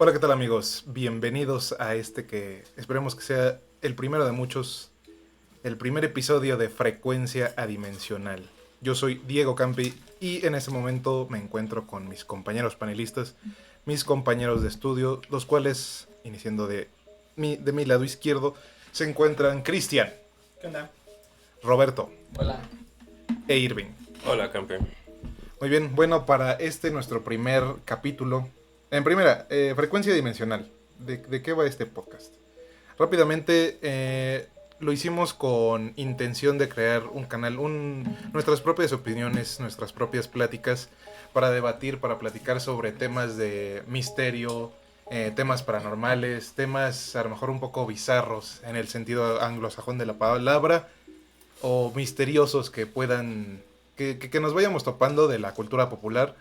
Hola, ¿qué tal amigos? Bienvenidos a este que esperemos que sea el primero de muchos, el primer episodio de Frecuencia Adimensional. Yo soy Diego Campi y en este momento me encuentro con mis compañeros panelistas, mis compañeros de estudio, los cuales, iniciando de mi lado izquierdo, se encuentran Cristian, ¿Qué onda? Roberto Hola. e Irving. Hola, campeón. Muy bien, bueno, para nuestro primer capítulo, en primera, frecuencia dimensional. ¿De qué va este podcast? Rápidamente, lo hicimos con intención de crear un canal, nuestras propias opiniones, nuestras propias pláticas para debatir, para platicar sobre temas de misterio, temas paranormales, temas a lo mejor un poco bizarros en el sentido anglosajón de la palabra, o misteriosos que puedan, que nos vayamos topando de la cultura popular,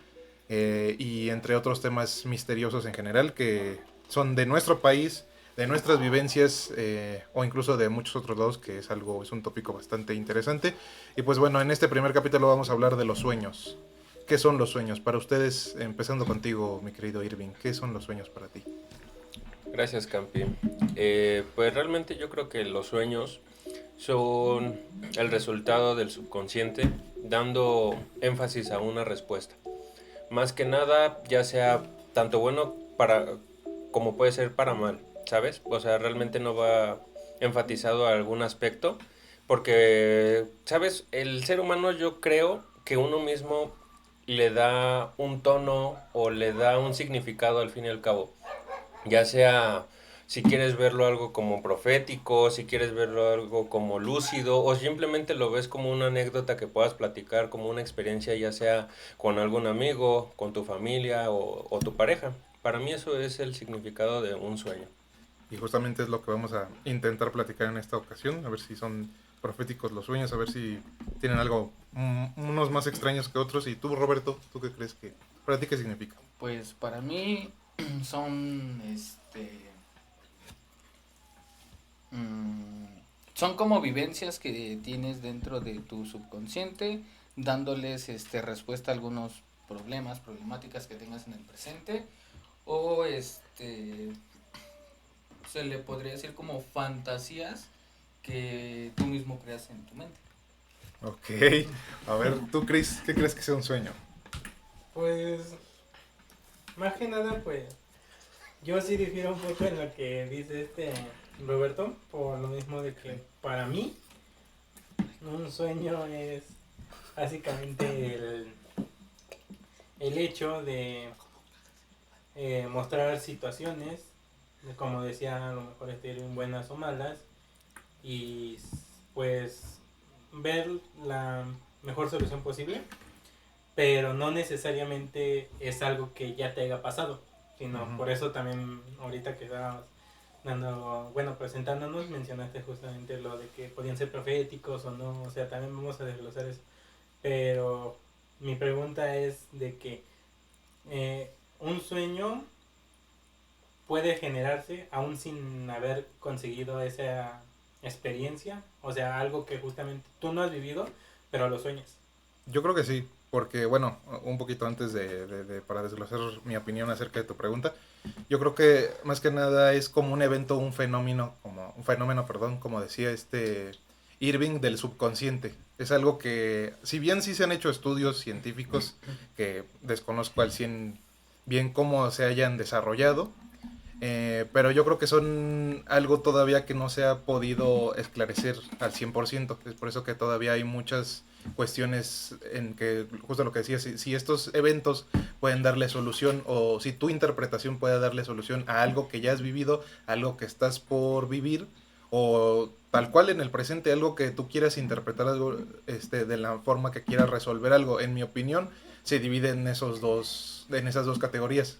y entre otros temas misteriosos en general que son de nuestro país, de nuestras vivencias, o incluso de muchos otros lados, que es un tópico bastante interesante. Y pues bueno, en este primer capítulo vamos a hablar de los sueños. ¿Qué son los sueños para ustedes? Empezando contigo, mi querido Irving, ¿qué son los sueños para ti? Gracias, Campi. Pues realmente yo creo que los sueños son el resultado del subconsciente dando énfasis a una respuesta. Más que nada, ya sea tanto bueno para como puede ser para mal, ¿sabes? O sea, realmente no va enfatizado a algún aspecto, porque, ¿sabes? El ser humano yo creo que uno mismo le da un tono o le da un significado al fin y al cabo. Ya sea si quieres verlo algo como profético, si quieres verlo algo como lúcido o simplemente lo ves como una anécdota que puedas platicar, como una experiencia ya sea con algún amigo, con tu familia o tu pareja. Para mí eso es el significado de un sueño. Y justamente es lo que vamos a intentar platicar en esta ocasión, a ver si son proféticos los sueños, a ver si tienen algo, unos más extraños que otros. Y tú, Roberto, ¿tú qué crees que para ti qué significa? Pues para mí son mm, son como vivencias que tienes dentro de tu subconsciente, dándoles respuesta a algunos problemáticas que tengas en el presente, o se le podría decir como fantasías que tú mismo creas en tu mente. Ok, a ver, tú, Chris, ¿qué crees que sea un sueño? Pues, más que nada, pues, yo sí difiero un poco en lo que dice Roberto, por lo mismo de que para mí un sueño es básicamente el hecho de mostrar situaciones, como decía, a lo mejor buenas o malas, y pues ver la mejor solución posible, pero no necesariamente es algo que ya te haya pasado, sino Ujú. por eso también ahorita que estábamos presentándonos, mencionaste justamente lo de que podían ser proféticos o no, o sea, también vamos a desglosar eso, pero mi pregunta es de que un sueño puede generarse aún sin haber conseguido esa experiencia, o sea, algo que justamente tú no has vivido, pero lo sueñas. Yo creo que sí, porque bueno, un poquito antes para desglosar mi opinión acerca de tu pregunta, yo creo que más que nada es como un evento, un fenómeno, perdón, como decía Irving, del subconsciente. Es algo que, si bien sí se han hecho estudios científicos que desconozco al 100 bien cómo se hayan desarrollado, pero yo creo que son algo todavía que no se ha podido esclarecer al 100%. Es por eso que todavía hay muchas cuestiones en que, justo lo que decía, si estos eventos pueden darle solución, o si tu interpretación puede darle solución a algo que ya has vivido, algo que estás por vivir, o tal cual en el presente, algo que tú quieras interpretar, algo de la forma que quieras resolver algo. En mi opinión, se divide en esas dos categorías,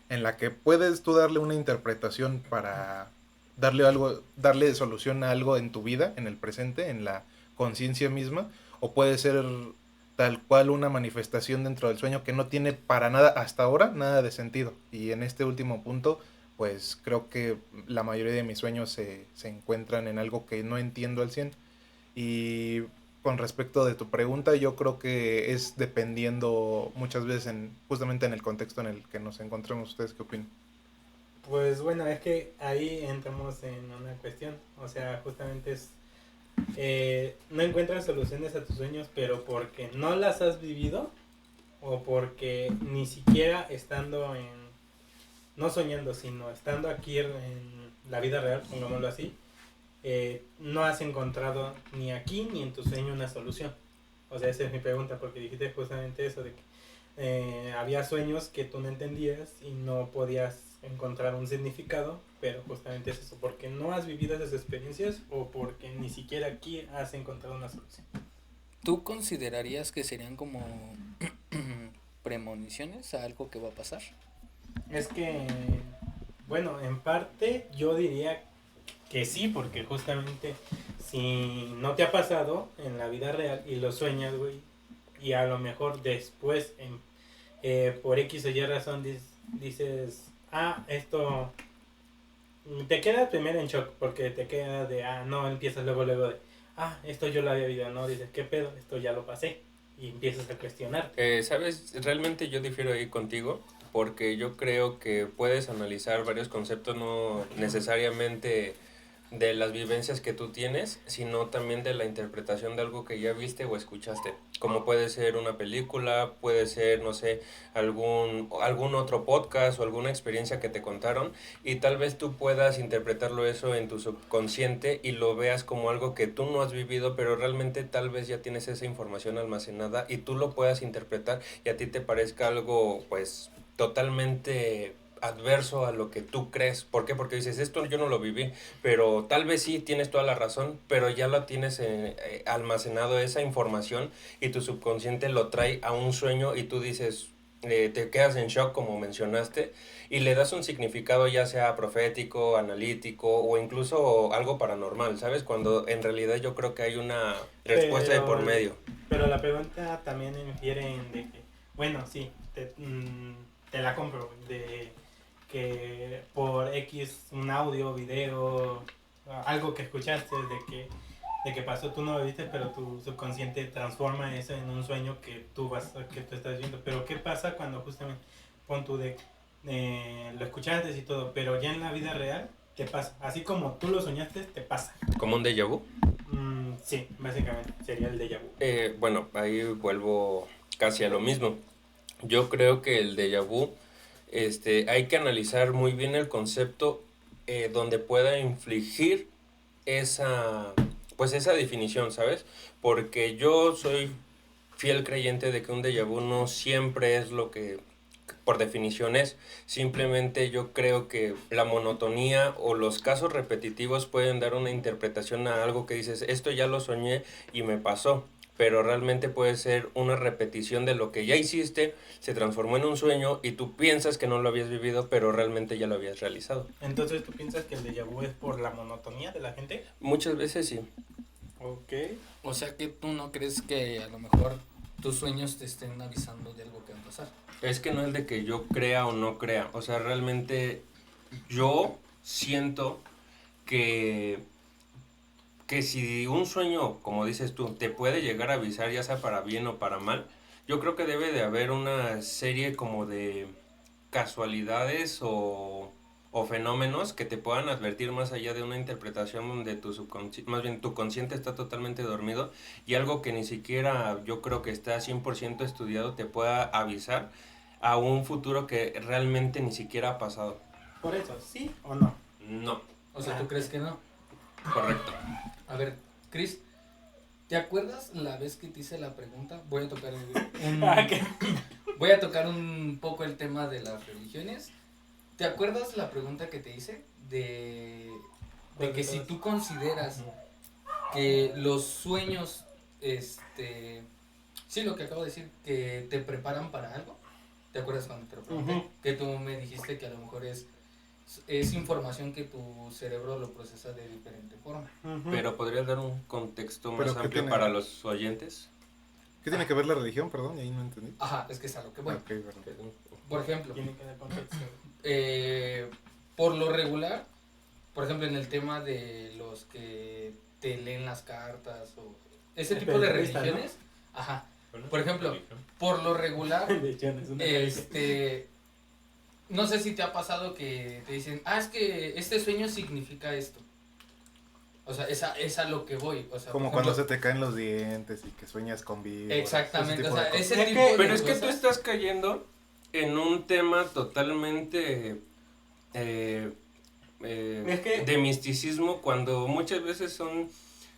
en la que puedes tú darle una interpretación para darle solución a algo en tu vida, en el presente, en la conciencia misma, o puede ser tal cual una manifestación dentro del sueño que no tiene para nada hasta ahora nada de sentido. Y en este último punto, pues creo que la mayoría de mis sueños se encuentran en algo que no entiendo al 100. Y con respecto de tu pregunta, yo creo que es dependiendo muchas veces justamente en el contexto en el que nos encontremos. ¿Ustedes qué opinan? Pues bueno, es que ahí entramos en una cuestión. O sea, justamente es... no encuentras soluciones a tus sueños, pero porque no las has vivido o porque ni siquiera estando en... No soñando, sino estando aquí en la vida real, pongámoslo así, no has encontrado ni aquí ni en tu sueño una solución. O sea, esa es mi pregunta, porque dijiste justamente eso de que había sueños que tú no entendías y no podías encontrar un significado, pero justamente es eso, porque no has vivido esas experiencias o porque ni siquiera aquí has encontrado una solución. ¿Tú considerarías que serían como premoniciones a algo que va a pasar? Es que, bueno, en parte yo diría que sí, porque justamente si no te ha pasado en la vida real y lo sueñas, güey, y a lo mejor después, por X o Y razón, dices, esto, te quedas primero en shock, porque te queda de, no, empiezas luego de, esto yo lo había vivido, ¿no? Dices, ¿qué pedo? Esto ya lo pasé, y empiezas a cuestionar. ¿Sabes? Realmente yo difiero ahí contigo, porque yo creo que puedes analizar varios conceptos, no necesariamente de las vivencias que tú tienes, sino también de la interpretación de algo que ya viste o escuchaste. Como puede ser una película, puede ser, no sé, algún otro podcast o alguna experiencia que te contaron, y tal vez tú puedas interpretarlo eso en tu subconsciente y lo veas como algo que tú no has vivido, pero realmente tal vez ya tienes esa información almacenada y tú lo puedas interpretar y a ti te parezca algo pues totalmente adverso a lo que tú crees. ¿Por qué? Porque dices, esto yo no lo viví, pero tal vez sí tienes toda la razón, pero ya lo tienes almacenado esa información y tu subconsciente lo trae a un sueño y tú dices, te quedas en shock como mencionaste y le das un significado ya sea profético, analítico o incluso algo paranormal, ¿sabes? Cuando en realidad yo creo que hay una respuesta de por medio. Pero la pregunta también infiere en de que, bueno, sí, te la compro, de que por X un audio, video, algo que escuchaste de que pasó, tú no lo viste, pero tu subconsciente transforma eso en un sueño que tú estás viendo. Pero ¿qué pasa cuando justamente pon tú lo escuchaste y todo, pero ya en la vida real te pasa? Así como tú lo soñaste, te pasa. ¿Como un déjà vu? Sí, básicamente sería el déjà vu. Bueno, ahí vuelvo casi a lo mismo. Yo creo que el déjà vu, hay que analizar muy bien el concepto donde pueda infligir pues esa definición, ¿sabes? Porque yo soy fiel creyente de que un déjà vu no siempre es lo que por definición es. Simplemente yo creo que la monotonía o los casos repetitivos pueden dar una interpretación a algo que dices, esto ya lo soñé y me pasó. Pero realmente puede ser una repetición de lo que ya hiciste, se transformó en un sueño y tú piensas que no lo habías vivido, pero realmente ya lo habías realizado. Entonces, ¿tú piensas que el déjà vu es por la monotonía de la gente? Muchas veces sí. Ok. O sea que tú no crees que a lo mejor tus sueños te estén avisando de algo que va a pasar. Es que no es de que yo crea o no crea, o sea, realmente yo siento que si un sueño, como dices tú, te puede llegar a avisar, ya sea para bien o para mal, yo creo que debe de haber una serie como de casualidades o fenómenos que te puedan advertir más allá de una interpretación donde más bien tu consciente está totalmente dormido y algo que ni siquiera yo creo que está 100% estudiado te pueda avisar a un futuro que realmente ni siquiera ha pasado. Por eso, ¿sí o no? No. O sea, ¿tú crees que no? Correcto. A ver, Chris, ¿te acuerdas la vez que te hice la pregunta? Voy a tocar un poco el tema de las religiones. ¿Te acuerdas la pregunta que te hice? De que si tú consideras que los sueños, sí, lo que acabo de decir, que te preparan para algo. ¿Te acuerdas cuando te lo pregunté? Que tú me dijiste que a lo mejor es información que tu cerebro lo procesa de diferente forma. Pero ¿podrías dar un contexto más ¿Pero qué amplio tiene? para los oyentes? ¿Qué tiene que ver la religión? Perdón, ahí no entendí. Ajá, es que es a lo que voy. Ok, perdón. Por ejemplo, Tiene que dar contexto. por lo regular, por ejemplo, en el tema de los que te leen las cartas o ese tipo de Espiritistas, religiones, ajá. Por ejemplo, por lo regular, De hecho, es una No sé si te ha pasado que te dicen, es que este sueño significa esto. O sea, es a lo que voy. O sea, Como por cuando ejemplo, se te caen los dientes y que sueñas con víboras. exactamente, ese o tipo de sea, cosas. ese Es tipo que- de Pero es que tú cosas. estás cayendo en un tema totalmente Es que- de misticismo cuando muchas veces son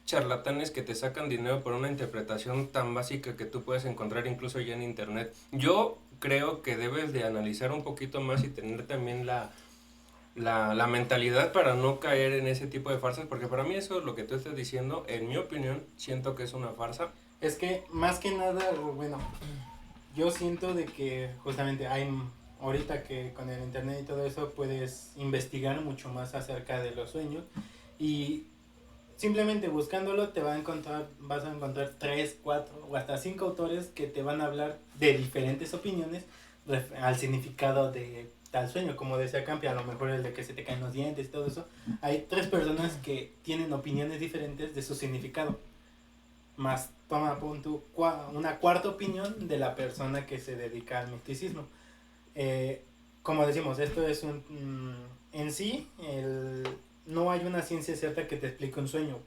charlatanes que te sacan dinero por una interpretación tan básica que tú puedes encontrar incluso ya en internet. Yo creo que debes de analizar un poquito más y tener también la mentalidad para no caer en ese tipo de farsas, porque para mí eso es lo que tú estás diciendo, en mi opinión, siento que es una farsa. Es que más que nada, bueno, yo siento de que justamente hay ahorita que con el internet y todo eso puedes investigar mucho más acerca de los sueños y simplemente buscándolo te vas a encontrar 3, 4 o hasta 5 autores que te van a hablar de diferentes opiniones al significado de tal sueño. Como decía Campi, a lo mejor el de que se te caen los dientes y todo eso. Hay 3 personas que tienen opiniones diferentes de su significado. Más toma punto una cuarta opinión de la persona que se dedica al misticismo. Eh, como decimos, esto es en sí, no hay una ciencia cierta que te explique un sueño.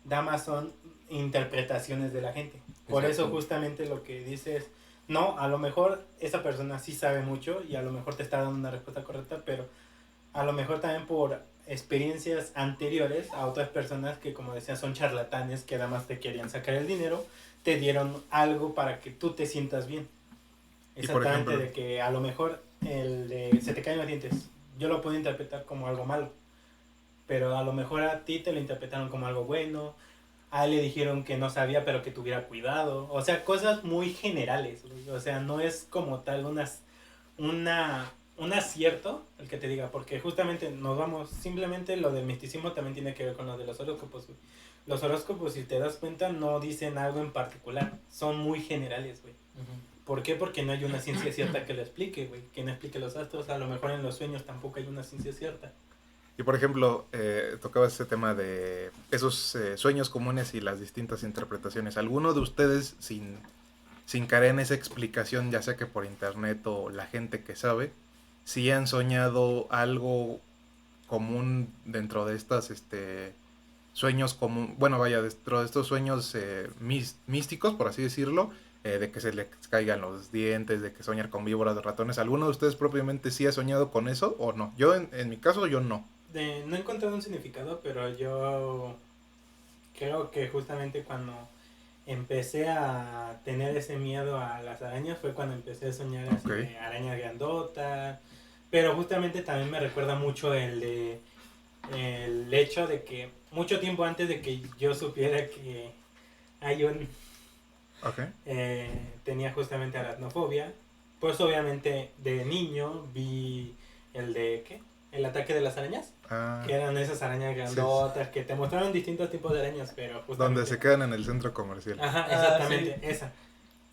Nada más son interpretaciones de la gente. Por Exacto. eso justamente lo que dices, no, a lo mejor esa persona sí sabe mucho y a lo mejor te está dando una respuesta correcta, pero a lo mejor también por experiencias anteriores a otras personas que, como decía, son charlatanes que nada más te querían sacar el dinero, te dieron algo para que tú te sientas bien. Y por Exactamente, ejemplo, de que a lo mejor el de se te caen los dientes, yo lo puedo interpretar como algo malo, pero a lo mejor a ti te lo interpretaron como algo bueno, a él le dijeron que no sabía pero que tuviera cuidado, o sea, cosas muy generales, güey. O sea, no es como tal un acierto el que te diga, porque justamente nos vamos, simplemente lo del misticismo también tiene que ver con lo de los horóscopos, güey. Los horóscopos, si te das cuenta, no dicen algo en particular, son muy generales, güey. ¿Por qué? Porque no hay una ciencia cierta que lo explique, güey. Que no explique los astros. A lo mejor en los sueños tampoco hay una ciencia cierta. y por ejemplo, tocaba ese tema de esos sueños comunes y las distintas interpretaciones. ¿Alguno de ustedes, sin caer en esa explicación, ya sea que por internet o la gente que sabe, si han soñado algo común dentro de estas sueños común, bueno, vaya, dentro de estos sueños místicos, por así decirlo, de que se les caigan los dientes, de que soñar con víboras de ratones? ¿Alguno de ustedes propiamente sí ha soñado con eso o no? Yo, en mi caso, yo no. No he encontrado un significado, pero yo creo que justamente cuando empecé a tener ese miedo a las arañas fue cuando empecé a soñar así Ok. de arañas grandotas. Pero justamente también me recuerda mucho el hecho de que mucho tiempo antes de que yo supiera que hay Ok. tenía justamente aracnofobia, pues obviamente de niño vi el de ¿qué? El ataque de las arañas, Ah, que eran esas arañas grandotas que te mostraron distintos tipos de arañas, pero justamente donde se quedan en el centro comercial. Ajá, exactamente, esa.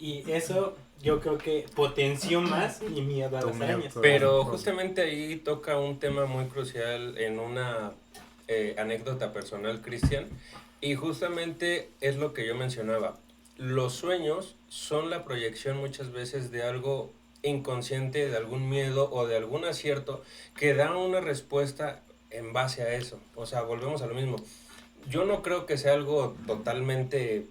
Y eso yo creo que potenció más mi miedo a Tu las miedo, arañas. tu- Pero Ok. justamente ahí toca un tema muy crucial en una anécdota personal, Cristian, y justamente es lo que yo mencionaba. Los sueños son la proyección muchas veces de algo inconsciente, de algún miedo o de algún acierto que da una respuesta en base a eso. O sea, volvemos a lo mismo. Yo no creo que sea algo totalmente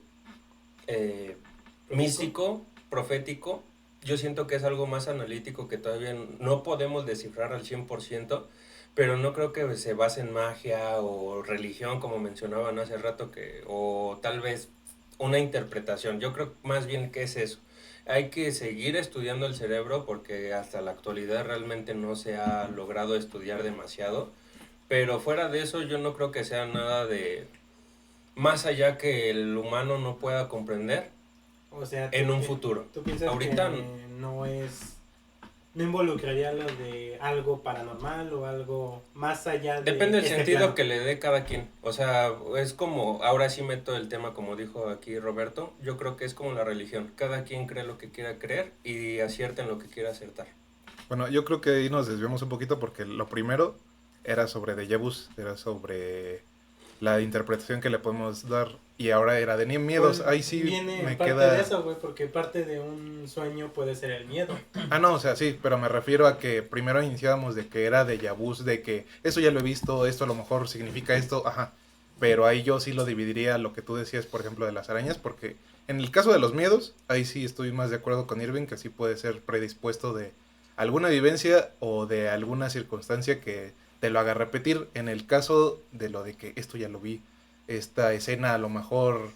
místico, profético. Yo siento que es algo más analítico que todavía no podemos descifrar al 100%, pero no creo que se base en magia o religión, como mencionaban hace rato, o tal vez una interpretación. Yo creo más bien que es eso. Hay que seguir estudiando el cerebro porque hasta la actualidad realmente no se ha logrado estudiar demasiado, pero fuera de eso yo no creo que sea nada de más allá que el humano no pueda comprender O sea, en un futuro. ¿tú piensas Ahorita que no involucraría lo de algo paranormal o algo más allá de depende del este sentido plano? que le dé cada quien. O sea, es como, ahora sí meto el tema como dijo aquí Roberto, yo creo que es como la religión. Cada quien cree lo que quiera creer y acierta en lo que quiera acertar. Bueno, yo creo que ahí nos desviamos un poquito porque lo primero era sobre déjà vus, era sobre la interpretación que le podemos dar. Y ahora era de miedos. Pues, Ahí sí viene me parte queda... de eso, güey, porque parte de un sueño puede ser el miedo. Ah, no, o sea, sí, pero me refiero a que primero iniciábamos de que era déjà vu, de que eso ya lo he visto, esto a lo mejor significa esto, ajá. Pero ahí yo sí lo dividiría lo que tú decías, por ejemplo, de las arañas, porque en el caso de los miedos, ahí sí estoy más de acuerdo con Irving, que sí puede ser predispuesto de alguna vivencia o de alguna circunstancia que te lo haga repetir. En el caso de lo de que esto ya lo vi, esta escena a lo mejor,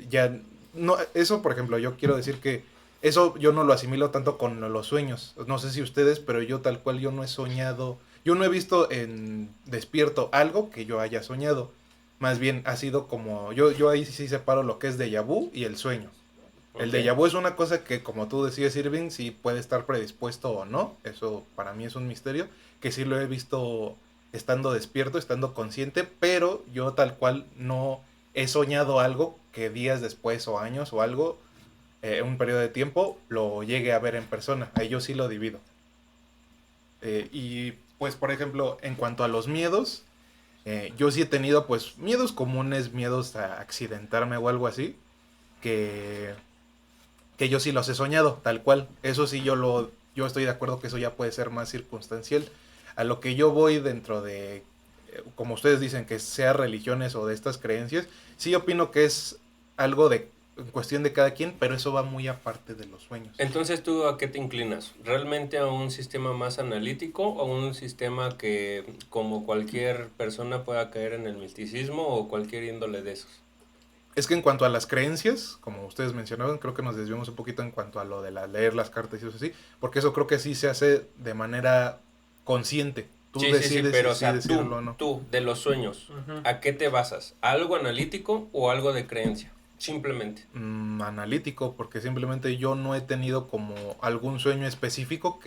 ya... No, eso, por ejemplo, yo quiero decir que eso yo no lo asimilo tanto con los sueños. No sé si ustedes, pero yo tal cual yo no he soñado. Yo no he visto en despierto algo que yo haya soñado. Más bien ha sido como... Yo ahí sí separo lo que es déjà vu y el sueño. El Ok. déjà vu es una cosa que, como tú decías, Irving, sí puede estar predispuesto o no. Eso para mí es un misterio. Que sí lo he visto estando despierto, estando consciente, pero yo tal cual no he soñado algo que días después o años o algo, un periodo de tiempo, lo llegue a ver en persona. Ahí yo sí lo divido. Y pues, por ejemplo, en cuanto a los miedos, yo sí he tenido pues miedos comunes, miedos a accidentarme o algo así, que, que yo sí los he soñado, tal cual. Eso sí yo estoy de acuerdo que eso ya puede ser más circunstancial. A lo que yo voy dentro de, como ustedes dicen, que sea religiones o de estas creencias, sí opino que es algo de en cuestión de cada quien, pero eso va muy aparte de los sueños. Entonces, ¿tú a qué te inclinas? ¿Realmente a un sistema más analítico o a un sistema que, como cualquier persona, pueda caer en el misticismo o cualquier índole de esos? Es que en cuanto a las creencias, como ustedes mencionaban, creo que nos desviamos un poquito en cuanto a lo de leer las cartas y eso así, porque eso creo que sí se hace de manera consciente. Tú Sí, decides pero o si sea, decirlo o no. tú, de los sueños, Ujú. ¿a qué te basas? ¿A algo analítico o algo de creencia? Simplemente. Analítico, porque simplemente yo no he tenido como algún sueño específico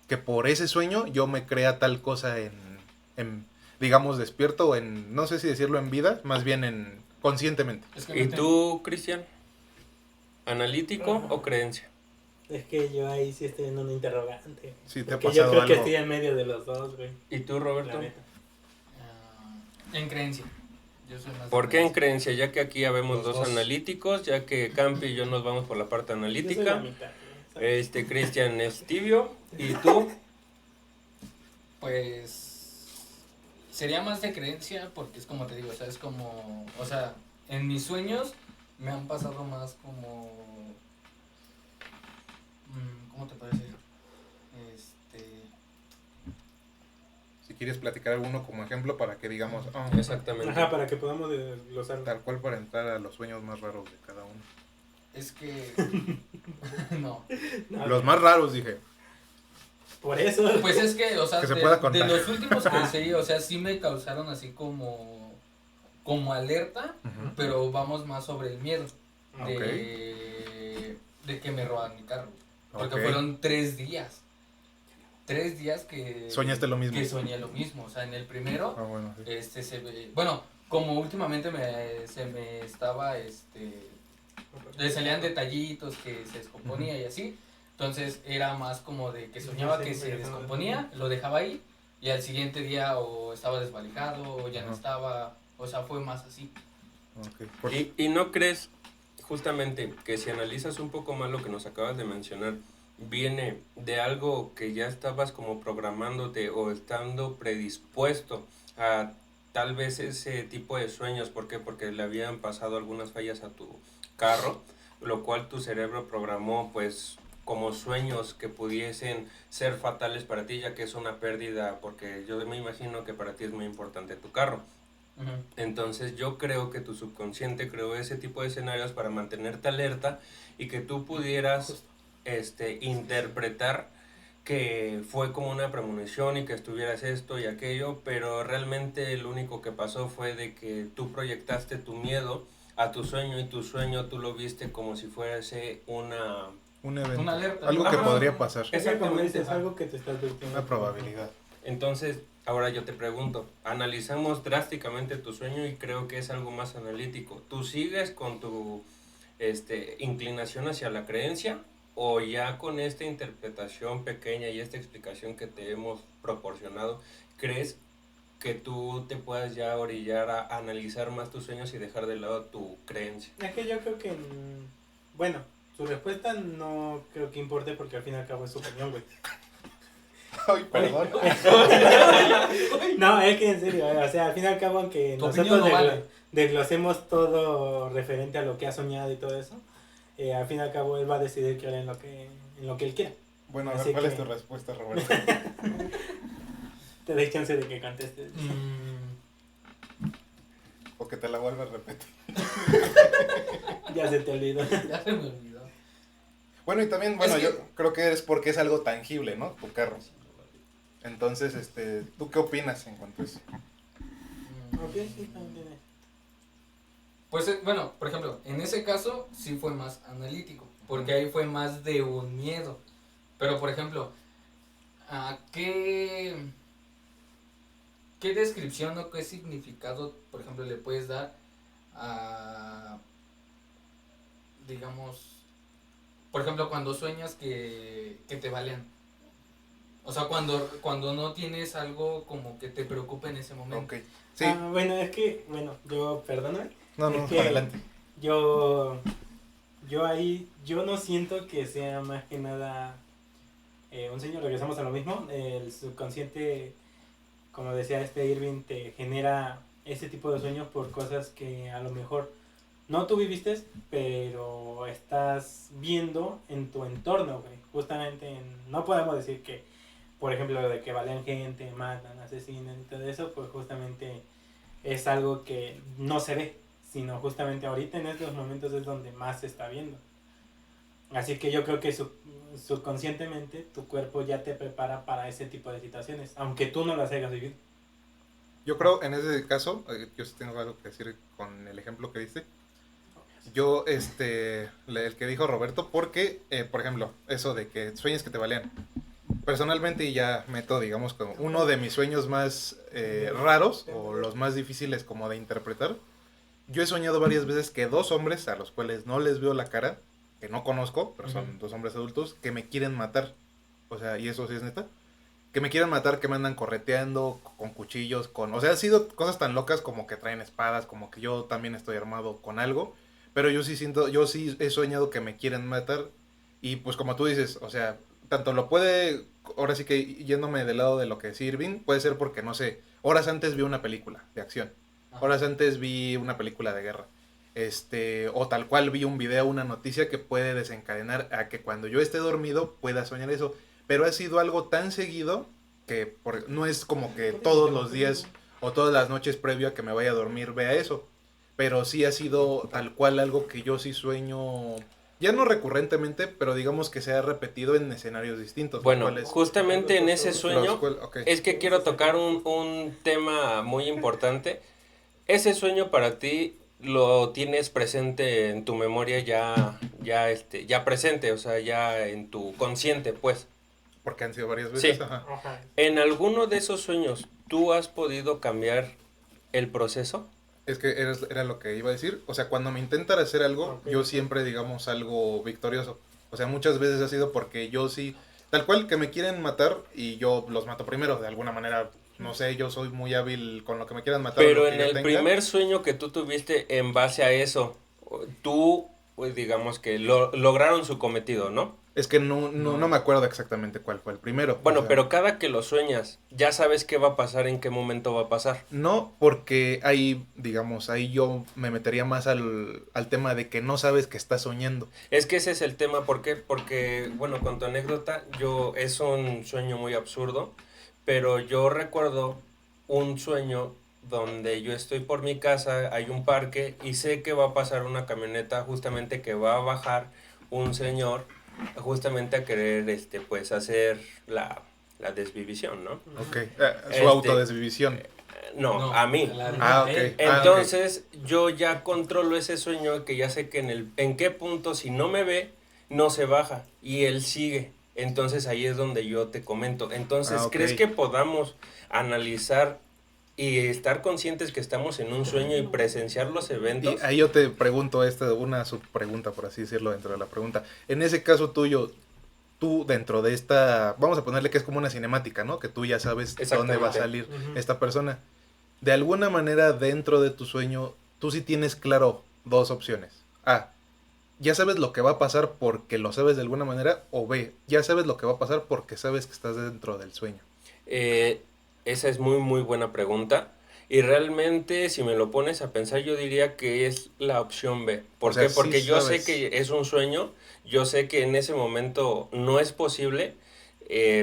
que por ese sueño yo me crea tal cosa en, digamos, despierto o en, no sé si decirlo en vida, más bien en conscientemente. Es que ¿Y no te- tú, Cristian? ¿Analítico o creencia? Es que yo ahí sí estoy en un interrogante. Sí, te ha Porque yo pasado creo que algo. estoy en medio de los dos, güey. ¿Y tú, La Roberto? neta. En creencia. Yo soy más de ¿Por qué en creencia. creencia? Ya que aquí habemos Los dos dos. analíticos, ya que Campi y yo nos vamos por la parte Yo soy la analítica. mitad, güey, ¿sabes? Cristian es tibio. ¿Y tú? Pues sería más de creencia porque es como te digo, o sea, es como, o sea, en mis sueños me han pasado más como, ¿cómo te puedo decir? Si quieres platicar alguno como ejemplo para que digamos, Exactamente. Ajá, para que podamos desglosarlo. tal cual para entrar a los sueños más raros de cada uno. Es que, no, No, Los más raros, dije. Por eso. pues es que, o sea, Que se de, pueda de contar. los últimos que seguí, o sea, sí me causaron así como alerta, Ujú. pero vamos más sobre el miedo Ok. de que me roban mi carro. Porque Ok. fueron 3 días. 3 días que... Soñaste lo mismo. Que soñé lo mismo. O sea, en el primero, Bueno, sí. bueno, como últimamente se me estaba, le salían detallitos que se descomponía y así. Entonces era más como de que soñaba que se descomponía, lo dejaba ahí y al siguiente día o estaba desvalijado o ya no Ajá. estaba. O sea, fue más así. Ok. Por- ¿Y no crees justamente que si analizas un poco más lo que nos acabas de mencionar, viene de algo que ya estabas como programándote o estando predispuesto a tal vez ese tipo de sueños? ¿Por qué? Porque le habían pasado algunas fallas a tu carro, lo cual tu cerebro programó pues como sueños que pudiesen ser fatales para ti, ya que es una pérdida, porque yo me imagino que para ti es muy importante tu carro. Ujú. Entonces yo creo que tu subconsciente creó ese tipo de escenarios para mantenerte alerta y que tú pudieras interpretar que fue como una premonición y que estuvieras esto y aquello, pero realmente lo único que pasó fue de que tú proyectaste tu miedo a tu sueño y tu sueño tú lo viste como si fuese un evento. Una alerta. Algo que Ajá. podría pasar. Es que como Exactamente. dices, algo que te estás advirtiendo. Una probabilidad. Entonces, ahora yo te pregunto, analizamos drásticamente tu sueño y creo que es algo más analítico. ¿Tú sigues con tu inclinación hacia la creencia o ya con esta interpretación pequeña y esta explicación que te hemos proporcionado, crees que tú te puedas ya orillar a analizar más tus sueños y dejar de lado tu creencia? Es que yo creo que, bueno, su respuesta no creo que importe porque al fin y al cabo es su opinión, güey. Ay, perdón. No, es que en serio, o sea, al fin y al cabo, aunque Tu nosotros opinión no vale. desglosemos todo referente a lo que ha soñado y todo eso, al fin y al cabo él va a decidir creer en lo que él quiera. Bueno, a Así ver, ¿cuál que- es tu respuesta, Roberto? Te doy chance de que contestes. O que te la vuelva a repetir. Ya se te olvidó. Ya se me olvidó. Bueno, y también, bueno, Es que- yo creo que es porque es algo tangible, ¿no? Tu carro. Entonces, ¿tú qué opinas en cuanto a eso? Ok, sí, también tiene. Pues bueno, por ejemplo, en ese caso sí fue más analítico, porque ahí fue más de un miedo. Pero por ejemplo, ¿qué descripción o qué significado, por ejemplo, le puedes dar a, digamos, por ejemplo, cuando sueñas que te balean? O sea, cuando no tienes algo como que te preocupe en ese momento. Ok. Sí. Bueno, es que, yo, perdóname. No, es que adelante. Yo no siento que sea más que nada un sueño, regresamos a lo mismo, el subconsciente, como decía Irving, te genera ese tipo de sueños por cosas que a lo mejor no tú viviste, pero estás viendo en tu entorno, güey. Justamente, no podemos decir que, por ejemplo, de que valen gente, matan, asesinan y todo eso, pues justamente es algo que no se ve, sino justamente ahorita en estos momentos es donde más se está viendo. Así que yo creo que subconscientemente tu cuerpo ya te prepara para ese tipo de situaciones, aunque tú no las hayas vivido. Yo creo, en ese caso, yo sí tengo algo que decir con el ejemplo que diste. Yo, el que dijo Roberto, porque, por ejemplo, eso de que sueñes que te balean. Personalmente, y ya meto, digamos, como uno de mis sueños más raros, o los más difíciles como de interpretar. Yo he soñado varias veces que dos hombres, a los cuales no les veo la cara, que no conozco, pero son dos hombres adultos, que me quieren matar. O sea, y eso sí es neta. Que me quieren matar, que me andan correteando con cuchillos, o sea, han sido cosas tan locas como que traen espadas, como que yo también estoy armado con algo. Pero yo sí he soñado que me quieren matar. Y pues como tú dices, o sea, tanto lo puede, ahora sí que yéndome del lado de lo que decía Irving, puede ser porque, no sé, horas antes vi una película de acción. Horas antes vi una película de guerra. O tal cual vi un video, una noticia que puede desencadenar a que cuando yo esté dormido pueda soñar eso. Pero ha sido algo tan seguido que no es como que todos los días o todas las noches previo a que me vaya a dormir vea eso. Pero sí ha sido tal cual algo que yo sí sueño, ya no recurrentemente, pero digamos que se ha repetido en escenarios distintos. Bueno, justamente en ese sueño okay. es que quiero tocar un tema muy importante. Ese sueño para ti lo tienes presente en tu memoria ya presente, o sea, ya en tu consciente, pues. Porque han sido varias veces. Sí. Ajá. ¿En alguno de esos sueños tú has podido cambiar el proceso? Es que era lo que iba a decir. O sea, cuando me intentan hacer algo, yo siempre, digamos, algo victorioso. O sea, muchas veces ha sido porque yo sí, tal cual que me quieren matar y yo los mato primero. De alguna manera, no sé, yo soy muy hábil con lo que me quieran matar. Pero en el primer sueño que tú tuviste en base a eso, tú, pues digamos que lograron su cometido, ¿no? Es que no me acuerdo exactamente cuál fue el primero. Bueno, o sea, pero cada que lo sueñas, ya sabes qué va a pasar, en qué momento va a pasar. No, porque ahí, digamos, ahí yo me metería más al tema de que no sabes que estás soñando. Es que ese es el tema, ¿por qué? Porque, bueno, con tu anécdota, es un sueño muy absurdo, pero yo recuerdo un sueño donde yo estoy por mi casa, hay un parque y sé que va a pasar una camioneta justamente que va a bajar un señor justamente a querer pues hacer la desvivisión, ¿no? Ok, su autodesvivisión. No, a mí. Ok. Entonces yo ya controlo ese sueño que ya sé que en qué punto si no me ve, no se baja y él sigue. Entonces ahí es donde yo te comento. Entonces, ¿crees que podamos analizar y estar conscientes que estamos en un sueño y presenciar los eventos? Y ahí yo te pregunto una subpregunta, por así decirlo, dentro de la pregunta. En ese caso tuyo, tú dentro de esta, vamos a ponerle que es como una cinemática, ¿no? Que tú ya sabes dónde va a salir esta persona. De alguna manera dentro de tu sueño, tú sí tienes claro dos opciones. A, ya sabes lo que va a pasar porque lo sabes de alguna manera, o B, ya sabes lo que va a pasar porque sabes que estás dentro del sueño. Esa es muy, muy buena pregunta. Y realmente, si me lo pones a pensar, yo diría que es la opción B. ¿Por qué? Porque yo sé que es un sueño, yo sé que en ese momento no es posible,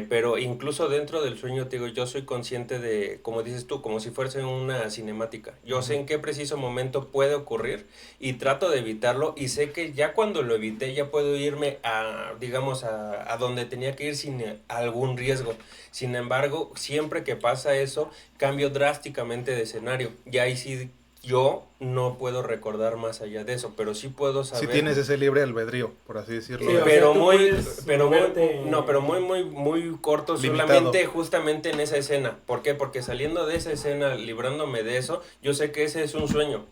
pero incluso dentro del sueño, te digo, yo soy consciente de, como dices tú, como si fuese una cinemática. Yo sé en qué preciso momento puede ocurrir y trato de evitarlo y sé que ya cuando lo evité ya puedo irme a, digamos, a donde tenía que ir sin algún riesgo. Sin embargo, siempre que pasa eso, cambio drásticamente de escenario. Y ahí sí yo no puedo recordar más allá de eso, pero sí puedo saber. Si tienes ese libre albedrío, por así decirlo. Sí, pero moverte... muy corto, limitado. solamente justamente en esa escena. ¿Por qué? Porque saliendo de esa escena, librándome de eso, yo sé que ese es un sueño.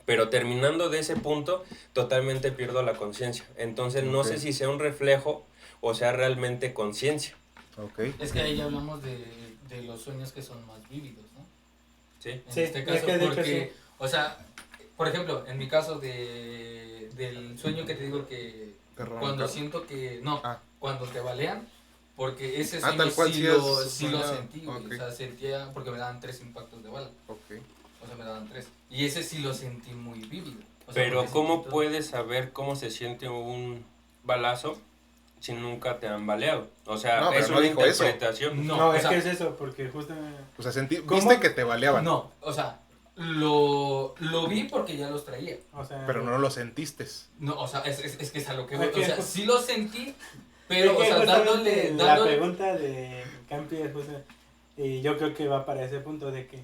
Pero terminando de ese punto, totalmente pierdo la conciencia. Entonces no sé si sea un reflejo o sea realmente conciencia. Okay. Es que ahí hablamos de los sueños que son más vívidos, ¿no? Sí. En este caso, porque, o sea, por ejemplo, en mi caso del sueño que te digo que cuando siento que, cuando te balean, porque ese sueño tal cual sí lo sentí, güey. O sea, sentía, porque me daban 3 impactos de bala. O sea, me daban 3. Y ese sí lo sentí muy vívido. O sea, pero ¿cómo puedes saber cómo se siente un balazo si nunca te han baleado? O sea, es una interpretación. No, es que es eso, porque justamente... O sea, viste que te baleaban. No, o sea, lo vi porque ya los traía. O sea, pero no lo sentiste. No, o sea, es que es a lo que voy. O sea, sí lo sentí, pero, es o sea, dándole... La pregunta de Campi es justo, y yo creo que va para ese punto de que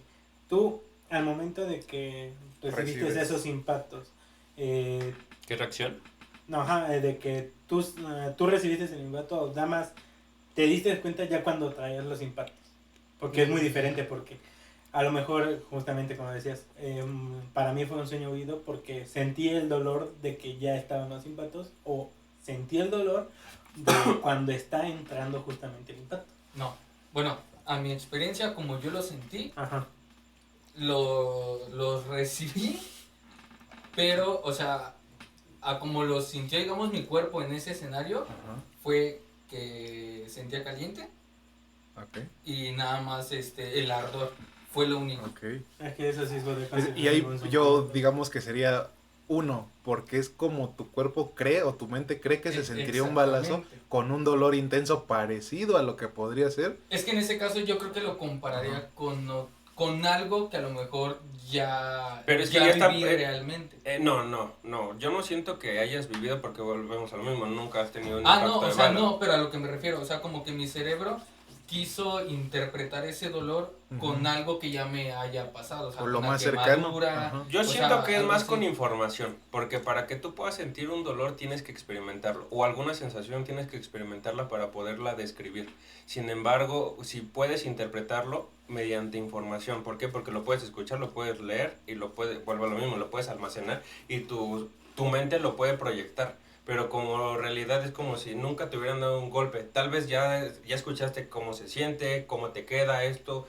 tú, al momento de que recibiste esos impactos... ¿Qué reacción? No, de que tú recibiste el impacto, nada más te diste cuenta ya cuando traías los impactos. Porque es muy diferente, porque a lo mejor, justamente como decías, para mí fue un sueño vivido porque sentí el dolor de que ya estaban los impactos, o sentí el dolor de cuando está entrando justamente el impacto. No, bueno, a mi experiencia, como yo lo sentí, Ajá. los recibí, pero, o sea, a como lo sintió, digamos, mi cuerpo en ese escenario, fue que sentía caliente. Y nada más el ardor fue lo único. Es que eso sí es y ahí yo digamos que sería uno, porque es como tu cuerpo cree o tu mente cree que se sentiría un balazo con un dolor intenso parecido a lo que podría ser. Es que en ese caso yo creo que lo compararía con algo que a lo mejor ya, pero es que ya viví realmente. No, yo no siento que hayas vivido, porque volvemos a lo mismo, nunca has tenido un impacto de bala. No, pero a lo que me refiero, o sea, como que mi cerebro quiso interpretar ese dolor con algo que ya me haya pasado, o sea, con lo más cercano. Yo siento que es más con información, porque para que tú puedas sentir un dolor tienes que experimentarlo, o alguna sensación tienes que experimentarla para poderla describir. Sin embargo, si puedes interpretarlo mediante información, ¿por qué? Porque lo puedes escuchar, lo puedes leer y vuelvo a lo mismo, lo puedes almacenar y tu mente lo puede proyectar. Pero como realidad es como si nunca te hubieran dado un golpe. Tal vez ya escuchaste cómo se siente, cómo te queda esto,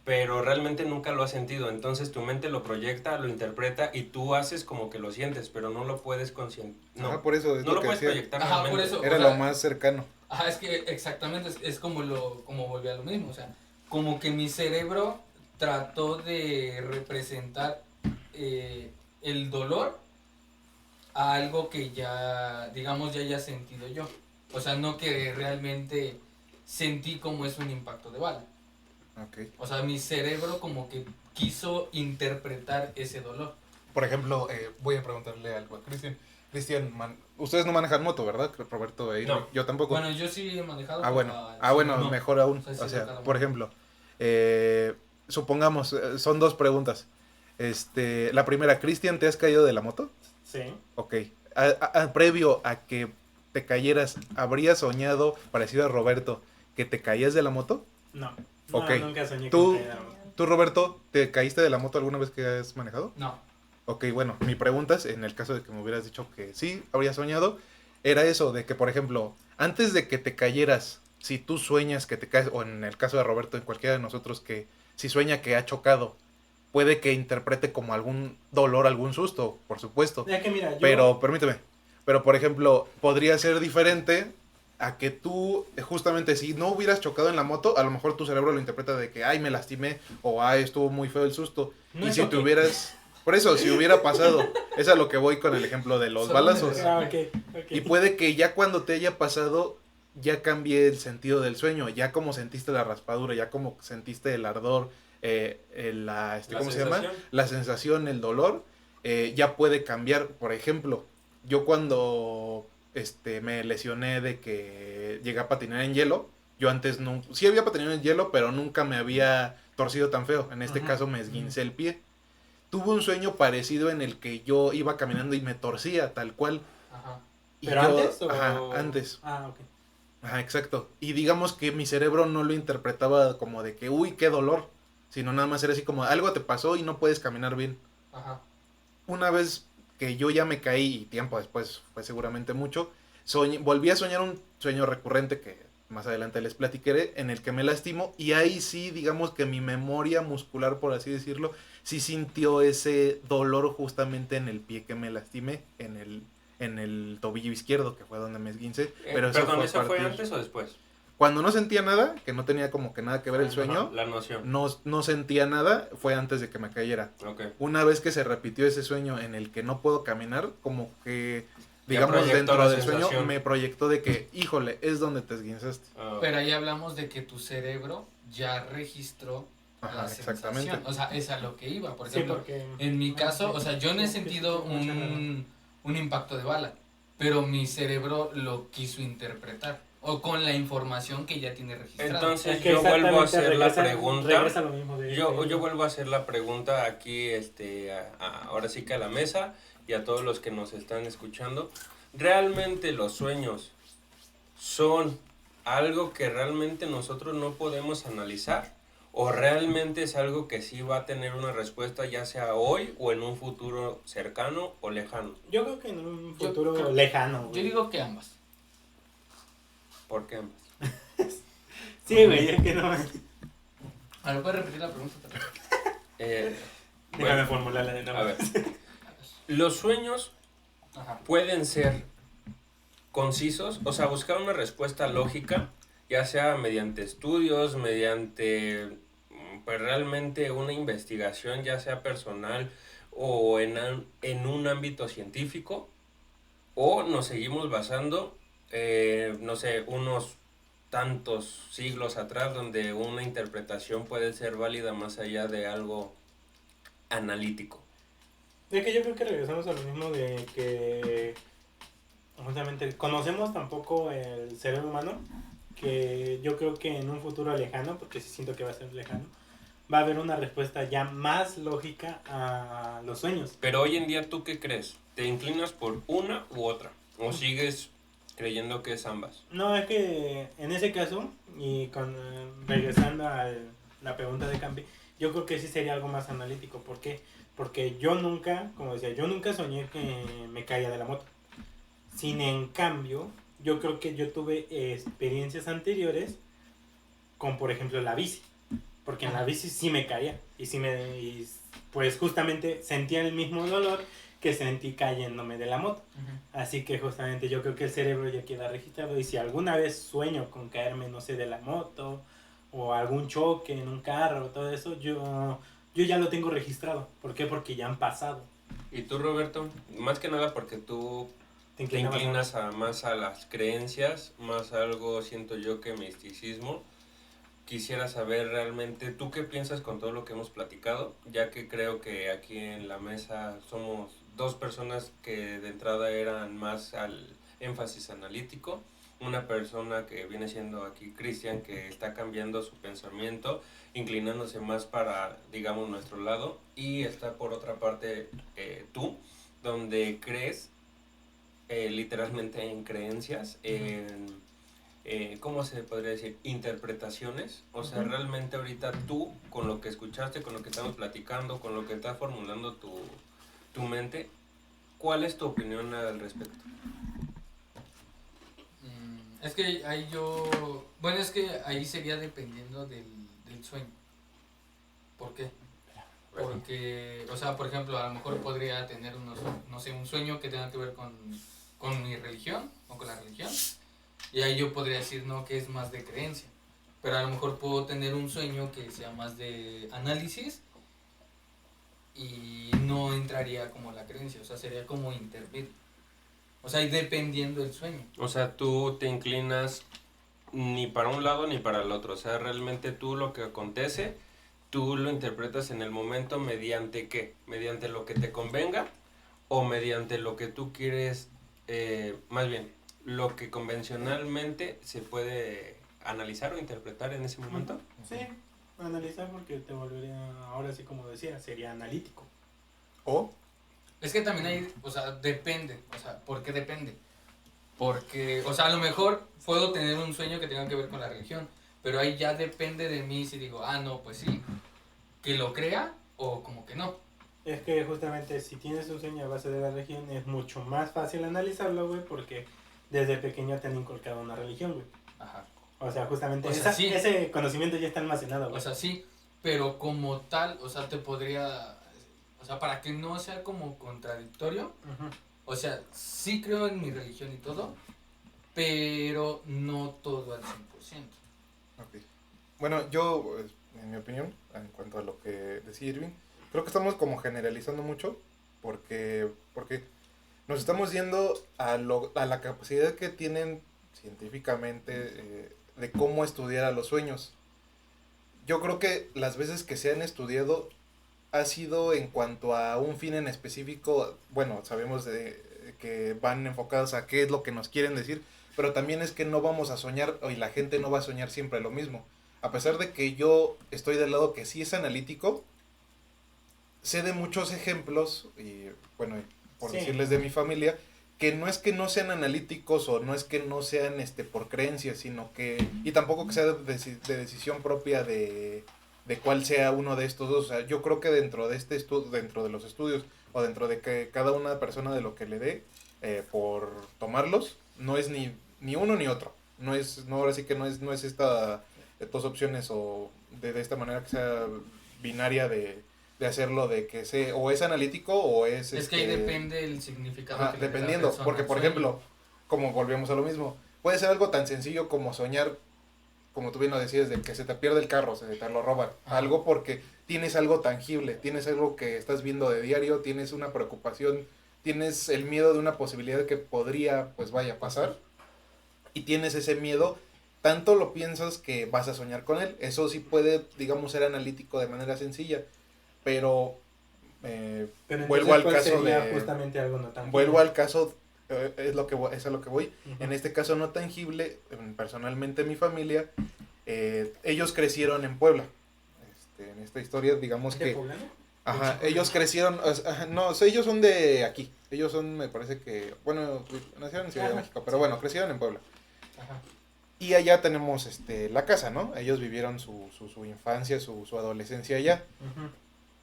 pero realmente nunca lo has sentido. Entonces tu mente lo proyecta, lo interpreta y tú haces como que lo sientes, pero no lo puedes por eso es no lo puedes proyectar realmente. Por eso, era lo más cercano. Es que exactamente es como volví a lo mismo. O sea, como que mi cerebro trató de representar el dolor a algo que ya, digamos, ya haya sentido yo. O sea, no que realmente sentí como es un impacto de bala. O sea, mi cerebro como que quiso interpretar ese dolor. Por ejemplo, voy a preguntarle algo a Cristian. Cristian, ustedes no manejan moto, ¿verdad? Roberto, no. Yo tampoco. Bueno, yo sí he manejado. Bueno, no. Mejor aún. O sea, por ejemplo, supongamos, son 2 preguntas. La primera, Cristian, ¿te has caído de la moto? Sí. Ok. Previo a que te cayeras, ¿habrías soñado, parecido a Roberto, que te caías de la moto? No. Okay. Nunca soñé que ¿Tú, me caía de la moto. ¿Tú, Roberto, te caíste de la moto alguna vez que has manejado? No. Ok, bueno, mi pregunta es, en el caso de que me hubieras dicho que sí, habría soñado, era eso, de que, por ejemplo, antes de que te cayeras, si tú sueñas que te caes, o en el caso de Roberto, en cualquiera de nosotros, que si sueña que ha chocado, puede que interprete como algún dolor, algún susto, por supuesto. Ya que mira, Pero, permíteme, pero por ejemplo, podría ser diferente a que tú, justamente, si no hubieras chocado en la moto, a lo mejor tu cerebro lo interpreta de que, ay, me lastimé, o ay, estuvo muy feo el susto. No y es si ok. te hubieras, por eso, si hubiera pasado, es a lo que voy con el ejemplo de los balazos. Ok. Y puede que ya cuando te haya pasado, ya cambie el sentido del sueño, ya como sentiste la raspadura, ya como sentiste el ardor, ¿cómo se llama? La sensación, el dolor, ya puede cambiar. Por ejemplo, yo cuando me lesioné de que llegué a patinar en hielo, yo antes no, sí había patinado en hielo, pero nunca me había torcido tan feo. En este caso me esguincé el pie. Tuve un sueño parecido en el que yo iba caminando y me torcía tal cual. Ajá. Y ¿Pero antes o...? Ajá, antes. Ah, ok. Ajá, exacto. Y digamos que mi cerebro no lo interpretaba como de que, uy, qué dolor. Sino nada más era así como, algo te pasó y no puedes caminar bien. Ajá. Una vez que yo ya me caí, y tiempo después fue seguramente mucho, volví a soñar un sueño recurrente que más adelante les platicaré, en el que me lastimo. Y ahí sí, digamos que mi memoria muscular, por así decirlo, sí sintió ese dolor justamente en el pie que me lastimé, en el tobillo izquierdo, que fue donde me esguincé. Pero eso Perdón, fue a ¿eso fue partir- antes o después? Cuando no sentía nada, que no tenía como que nada que ver el sueño, Ajá, la noción. no sentía nada, fue antes de que me cayera. Ok. Una vez que se repitió ese sueño en el que no puedo caminar, como que, Ya digamos, proyectó dentro la del sueño, sensación. me proyectó de que, híjole, es donde te esguinzaste. Ah, Pero ahí hablamos de que tu cerebro ya registró Ajá, la exactamente. sensación. O sea, es a lo que iba. Por Sí, ejemplo, porque... en mi caso, o sea, yo no he Sí, sentido sí, sí, un impacto de bala, pero mi cerebro lo quiso interpretar. O con la información que ya tiene registrada. Entonces Es que yo vuelvo a exactamente hacer la regresa pregunta. lo mismo de... Yo vuelvo a hacer la pregunta aquí, ahora sí que a la mesa y a todos los que nos están escuchando. ¿Realmente los sueños son algo que realmente nosotros no podemos analizar? ¿O realmente es algo que sí va a tener una respuesta ya sea hoy o en un futuro cercano o lejano? Yo creo que en un Yo futuro creo- lejano, güey. Yo digo que ambas. ¿Por qué ambas? Sí, güey, es que no... A ver, ¿puedes repetir la pregunta? Eh, Déjame bueno, formularla de nuevo. a ver. Los sueños Ajá. pueden ser concisos, o sea, buscar una respuesta lógica, ya sea mediante estudios, mediante pues realmente una investigación, ya sea personal o en un ámbito científico, o nos seguimos basando, no sé, unos tantos siglos atrás, donde una interpretación puede ser válida más allá de algo analítico. Es que yo creo que regresamos a lo mismo de que justamente conocemos tampoco el cerebro humano, que yo creo que en un futuro lejano, porque sí siento que va a ser lejano, va a haber una respuesta ya más lógica a los sueños. Pero hoy en día, ¿tú qué crees? ¿Te inclinas por una u otra? ¿O sigues creyendo que es ambas? No, es que en ese caso, y regresando a la pregunta de Campi, yo creo que sí sería algo más analítico. ¿Por qué? Porque yo nunca, como decía, yo nunca soñé que me caía de la moto. Sin en cambio, yo creo que yo tuve experiencias anteriores con, por ejemplo, la bici. Porque en la bici sí me caía. Y pues justamente sentía el mismo dolor que sentí cayéndome de la moto. Así que justamente yo creo que el cerebro ya queda registrado. Y si alguna vez sueño con caerme, no sé, de la moto o algún choque en un carro, todo eso, yo ya lo tengo registrado. ¿Por qué? Porque ya han pasado. ¿Y tú, Roberto? Más que nada porque tú Te te inclinabas inclinas más a las creencias, más a algo, siento yo, que misticismo. Quisiera saber realmente, ¿tú qué piensas con todo lo que hemos platicado? Ya que creo que aquí en la mesa somos dos personas que de entrada eran más al énfasis analítico. Una persona que viene siendo aquí Cristian, que está cambiando su pensamiento, inclinándose más para, digamos, nuestro lado. Y está por otra parte tú, donde crees literalmente en creencias, ¿cómo se podría decir? Interpretaciones. O sea, realmente ahorita tú, con lo que escuchaste, con lo que estamos platicando, con lo que está formulando tu mente, ¿cuál es tu opinión al respecto? Es que ahí bueno, es que ahí sería dependiendo del sueño. ¿Por qué? Porque, o sea, por ejemplo, a lo mejor podría tener no sé, un sueño que tenga que ver con mi religión o con la religión. Y ahí yo podría decir, no, que es más de creencia. Pero a lo mejor puedo tener un sueño que sea más de análisis y no entraría como la creencia, o sea, sería como intermedio. O sea, y dependiendo del sueño. O sea, tú te inclinas ni para un lado ni para el otro. O sea, realmente tú lo que acontece, tú lo interpretas en el momento mediante qué, mediante lo que te convenga o mediante lo que tú quieres, más bien, lo que convencionalmente se puede analizar o interpretar en ese momento. Sí, analizar porque te volvería, ahora sí como decía, sería analítico. O Es que también hay, o sea, depende, o sea, ¿por qué depende? Porque, o sea, a lo mejor puedo tener un sueño que tenga que ver con la religión, pero ahí ya depende de mí si digo, no, pues sí, que lo crea o como que no. Es que justamente si tienes un sueño a base de la religión es mucho más fácil analizarlo, güey, porque desde pequeño te han inculcado una religión, güey. Ajá. O sea, justamente O sea, sí. ese conocimiento ya está almacenado, güey. O sea, sí, pero como tal, o sea, te podría, o sea, para que no sea como contradictorio, Ujú. o sea, sí creo en mi religión y todo, pero no todo al 100%. ok. Bueno, yo, en mi opinión, en cuanto a lo que decía Irving, creo que estamos como generalizando mucho porque nos estamos yendo a la capacidad que tienen científicamente de cómo estudiar a los sueños. Yo creo que las veces que se han estudiado ha sido en cuanto a un fin en específico. Bueno, sabemos que van enfocados a qué es lo que nos quieren decir, pero también es que no vamos a soñar, y la gente no va a soñar siempre lo mismo. A pesar de que yo estoy del lado que sí es analítico, sé de muchos ejemplos, y bueno, por Sí. decirles de mi familia, que no es que no sean analíticos o no es que no sean por creencias, sino que, y tampoco que sea de decisión propia de cuál sea uno de estos dos. O sea, yo creo que dentro de dentro de los estudios, o dentro de que cada una persona de lo que le dé por tomarlos, no es ni uno ni otro. Ahora sí que no es esta dos opciones o de esta manera que sea binaria de hacerlo, de que o es analítico o es... Es que ahí depende el significado. Ajá, que le dé la dependiendo, persona porque al por sueño. ejemplo, como volvemos a lo mismo, puede ser algo tan sencillo como soñar, como tú bien lo decías, de que se te pierde el carro, se te lo roban. Ajá. Algo porque tienes algo tangible, tienes algo que estás viendo de diario, tienes una preocupación, tienes el miedo de una posibilidad que podría, pues vaya a pasar, y tienes ese miedo, tanto lo piensas que vas a soñar con él. Eso sí puede, digamos, ser analítico de manera sencilla, pero Pero vuelvo entonces, al ¿cuál caso sería de... justamente algo no tangible? Vuelvo al caso, es a lo que voy. Ujú. En este caso no tangible, personalmente mi familia, ellos crecieron en Puebla. En esta historia, digamos ¿De que... poblano? Ajá, ellos crecieron, no, ellos son de aquí. Ellos son, me parece que, bueno, nacieron en Ciudad de Ajá. México, pero bueno, crecieron en Puebla. Ajá. Y allá tenemos la casa, ¿no? Ellos vivieron su infancia, su adolescencia allá. Ujú.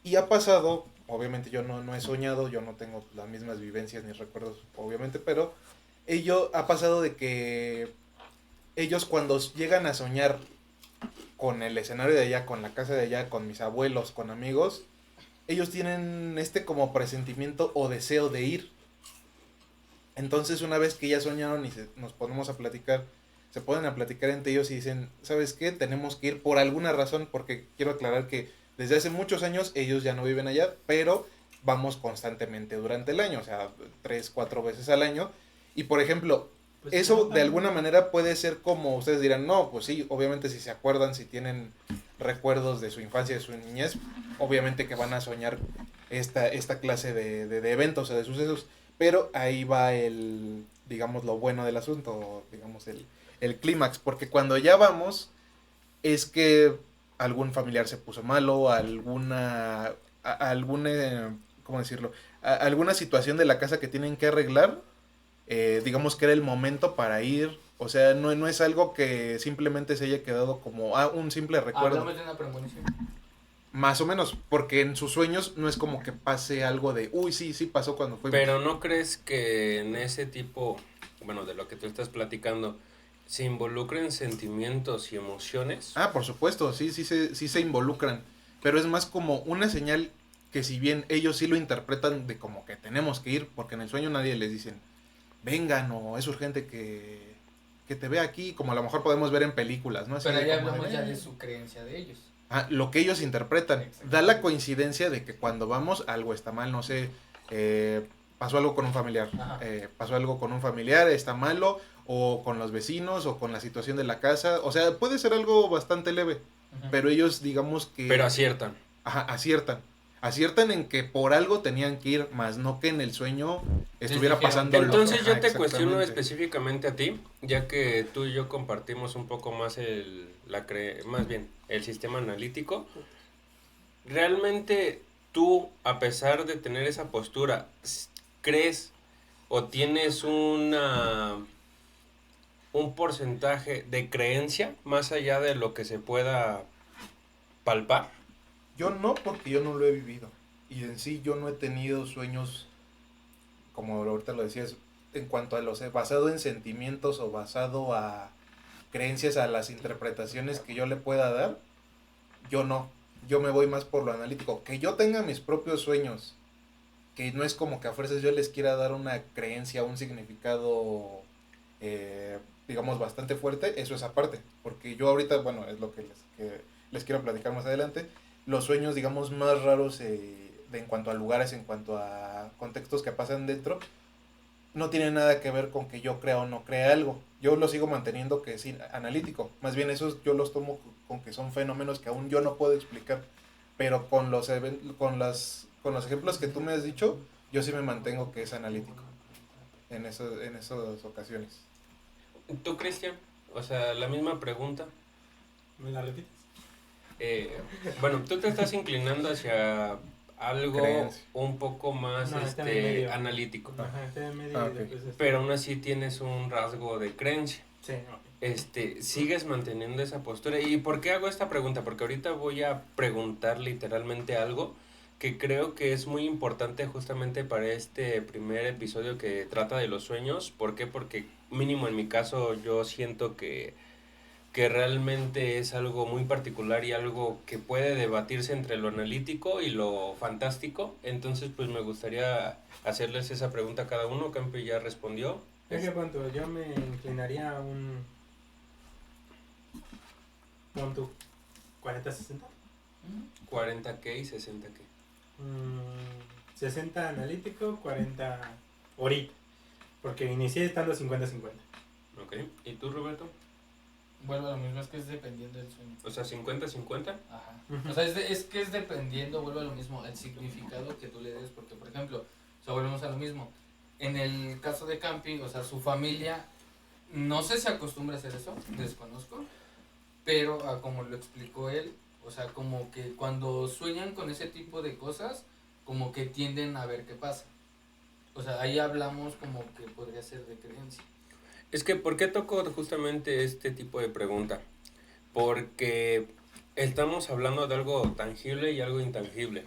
Y ha pasado, obviamente yo no he soñado, yo no tengo las mismas vivencias ni recuerdos, obviamente, pero ha pasado de que ellos cuando llegan a soñar con el escenario de allá, con la casa de allá, con mis abuelos, con amigos, ellos tienen como presentimiento o deseo de ir. Entonces una vez que ya soñaron y nos ponemos a platicar, se ponen a platicar entre ellos y dicen, ¿sabes qué? Tenemos que ir por alguna razón, porque quiero aclarar que desde hace muchos años ellos ya no viven allá, pero vamos constantemente durante el año, o sea, 3-4 veces al año. Y por ejemplo, Pues eso sí, de alguna manera puede ser como ustedes dirán, no, pues sí, obviamente si se acuerdan, si tienen recuerdos de su infancia, de su niñez, obviamente que van a soñar esta clase de eventos o de sucesos, pero ahí va digamos, lo bueno del asunto, digamos, el clímax, porque cuando ya vamos, es que algún familiar se puso malo, alguna, ¿cómo decirlo? Alguna situación de la casa que tienen que arreglar, digamos que era el momento para ir. O sea, no es algo que simplemente se haya quedado como un simple recuerdo. Hablamos de una premonición. Más o menos, porque en sus sueños no es como que pase algo de, uy, sí pasó cuando fuimos. Pero ¿no crees que en ese tipo, bueno, de lo que tú estás platicando, ¿Se involucran sentimientos y emociones? Ah, por supuesto, sí se involucran, pero es más como una señal que si bien ellos sí lo interpretan de como que tenemos que ir, porque en el sueño nadie les dicen, vengan o es urgente que te vea aquí, como a lo mejor podemos ver en películas, ¿no? Así Pero de ahí como hablamos de, ya de su creencia de ellos. lo que ellos interpretan. Exacto. Da la coincidencia de que cuando vamos algo está mal, no sé, pasó algo con un familiar, pasó algo con un familiar, está malo, o con los vecinos, o con la situación de la casa, o sea, puede ser algo bastante leve, pero ellos digamos que... Pero aciertan. Ajá, aciertan en que por algo tenían que ir, más no que en el sueño estuviera dijeron, pasando. Entonces yo Ajá, te cuestiono exactamente. específicamente a ti, ya que tú y yo compartimos un poco más más bien el sistema analítico. ¿Realmente tú, a pesar de tener esa postura, crees o tienes un porcentaje de creencia más allá de lo que se pueda palpar? Yo no, porque yo no lo he vivido. Y en sí yo no he tenido sueños, como ahorita lo decías, en cuanto a los basado en sentimientos o basado a creencias, a las interpretaciones que yo le pueda dar. Yo no. Yo me voy más por lo analítico. Que yo tenga mis propios sueños, que no es como que a fuerzas yo les quiera dar una creencia, un significado, digamos, bastante fuerte, eso es aparte. Porque yo ahorita, bueno, es lo que les quiero platicar más adelante. Los sueños, digamos, más raros en cuanto a lugares, en cuanto a contextos que pasan dentro, no tiene nada que ver con que yo crea o no crea algo. Yo lo sigo manteniendo que es analítico. Más bien esos yo los tomo con que son fenómenos que aún yo no puedo explicar. Pero con los ejemplos que tú me has dicho, yo sí me mantengo que es analítico en esas ocasiones. ¿Tú, Cristian? O sea, la misma pregunta. ¿Me la repites? Bueno, tú te estás inclinando hacia algo Creencia. un poco más No, está en medio. analítico. Ajá, está en medio. Ah, y ok. después Pero aún así tienes un rasgo de creencia. Sí, ok. Sigues manteniendo esa postura. ¿Y por qué hago esta pregunta? Porque ahorita voy a preguntar literalmente algo que creo que es muy importante justamente para este primer episodio que trata de los sueños. ¿Por qué? Porque mínimo en mi caso yo siento que realmente es algo muy particular y algo que puede debatirse entre lo analítico y lo fantástico. Entonces pues me gustaría hacerles esa pregunta a cada uno. Campi ya respondió. Es que punto, yo me inclinaría a pon tú, 40-60. 40 qué y 60 qué. 60 analítico, 40 ahorita. Porque inicié estando 50-50. Ok. ¿Y tú, Roberto? Vuelvo a lo mismo, es que es dependiendo del sueño. O sea, 50-50. Ajá. Ujú. O sea, es que es dependiendo, vuelvo a lo mismo, el significado que tú le des, porque por ejemplo, o sea, volvemos a lo mismo. En el caso de Campi, o sea, su familia, no sé si acostumbra a hacer eso, desconozco, pero como lo explicó él, o sea, como que cuando sueñan con ese tipo de cosas, como que tienden a ver qué pasa. O sea, ahí hablamos como que podría ser de creencia. Es que, ¿por qué toco justamente este tipo de pregunta? Porque estamos hablando de algo tangible y algo intangible.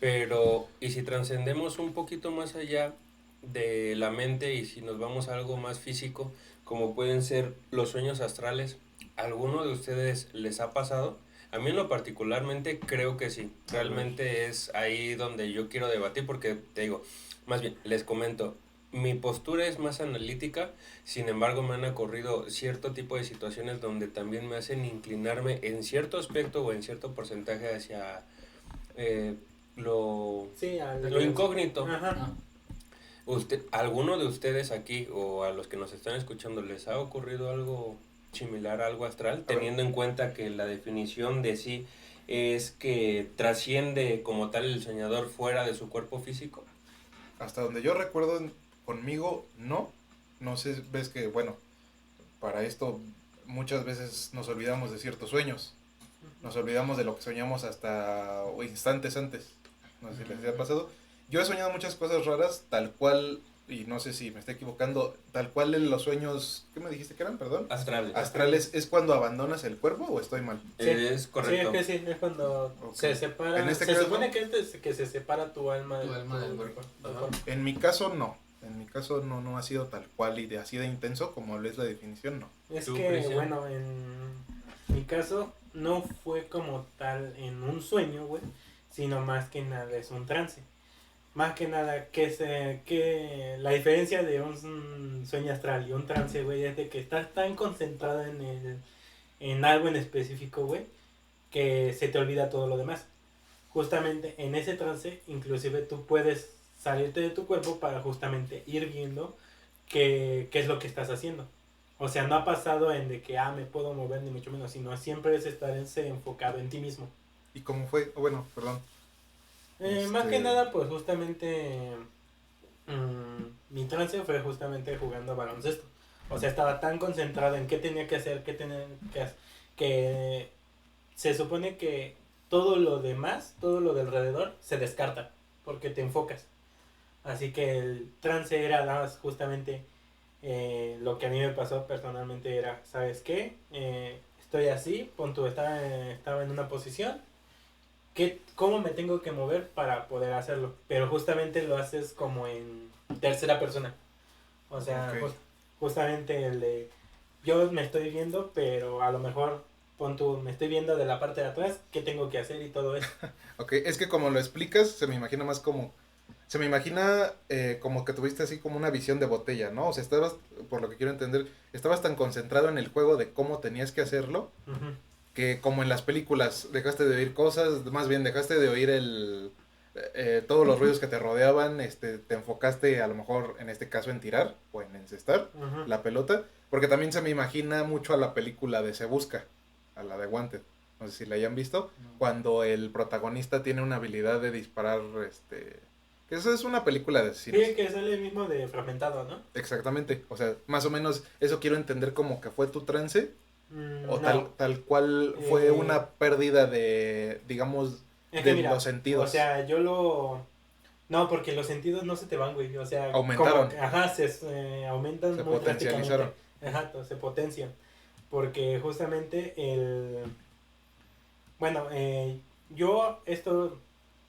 Pero, ¿y si trascendemos un poquito más allá de la mente y si nos vamos a algo más físico, como pueden ser los sueños astrales? ¿Alguno de ustedes les ha pasado? A mí en lo particularmente creo que sí. Realmente es ahí donde yo quiero debatir porque te digo, más bien, les comento, mi postura es más analítica, sin embargo me han ocurrido cierto tipo de situaciones donde también me hacen inclinarme en cierto aspecto o en cierto porcentaje hacia Sí, lo incógnito. Ajá. ¿Alguno de ustedes aquí o a los que nos están escuchando les ha ocurrido algo similar a algo astral, teniendo en cuenta que la definición de sí es que trasciende como tal el soñador fuera de su cuerpo físico? Hasta donde yo recuerdo conmigo, no sé, ves que, bueno, para esto muchas veces nos olvidamos de ciertos sueños, nos olvidamos de lo que soñamos hasta instantes antes, no sé si les ha pasado. Yo he soñado muchas cosas raras, tal cual, y no sé si me estoy equivocando, tal cual en los sueños, ¿qué me dijiste que eran, perdón? Astrales. ¿Astrales es cuando abandonas el cuerpo o estoy mal? Sí. Es correcto. Sí, es que sí, es cuando Ok. se separa. En este se caso- supone que se separa tu alma, Tu alma del cuerpo. del Ajá. cuerpo. En mi caso no, En mi caso no ha sido tal cual y así de intenso como lo es la definición, no. Es ¿Tú, que, Cristian? bueno, en mi caso no fue como tal en un sueño, güey, sino más que nada es un trance. Más que nada, que la diferencia de un sueño astral y un trance, güey, es de que estás tan concentrado en algo en específico, güey, que se te olvida todo lo demás. Justamente en ese trance, inclusive tú puedes salirte de tu cuerpo para justamente ir viendo qué es lo que estás haciendo. O sea, no ha pasado en de que, me puedo mover, ni mucho menos, sino siempre es estar enfocado en ti mismo. ¿Y cómo fue? Bueno, perdón. Más que nada, pues justamente mi trance fue justamente jugando baloncesto. O sea, estaba tan concentrado en qué tenía que hacer, qué tenía que hacer, que se supone que todo lo demás, todo lo de alrededor, se descarta, porque te enfocas. Así que el trance era nada más justamente lo que a mí me pasó personalmente era, ¿sabes qué? Estoy así, estaba en una posición. ¿Cómo me tengo que mover para poder hacerlo? Pero justamente lo haces como en tercera persona. O sea, Ok. justamente el de yo me estoy viendo, pero a lo mejor me estoy viendo de la parte de atrás, qué tengo que hacer y todo eso. Ok, es que como lo explicas, se me imagina más como... Se me imagina como que tuviste así como una visión de botella, ¿no? O sea, estabas, por lo que quiero entender, estabas tan concentrado en el juego de cómo tenías que hacerlo, Ujú. que como en las películas dejaste de oír cosas, más bien dejaste de oír todos los ruidos que te rodeaban, te enfocaste a lo mejor en este caso en tirar o en encestar Ujú. la pelota, porque también se me imagina mucho a la película de Se Busca, a la de Wanted, no sé si la hayan visto, No. cuando el protagonista tiene una habilidad de disparar, que eso es una película de asesinos. Sí, que sale el mismo de fragmentado, ¿no? Exactamente, o sea, más o menos eso quiero entender como que fue tu trance o No. tal cual fue Eh, una pérdida de, digamos, Es que de mira, los sentidos. o sea, no, porque los sentidos no se te van, güey. O sea, Aumentaron. ajá, aumentan Se muy potencializaron. drásticamente. Ajá, se potencian. Porque justamente bueno, esto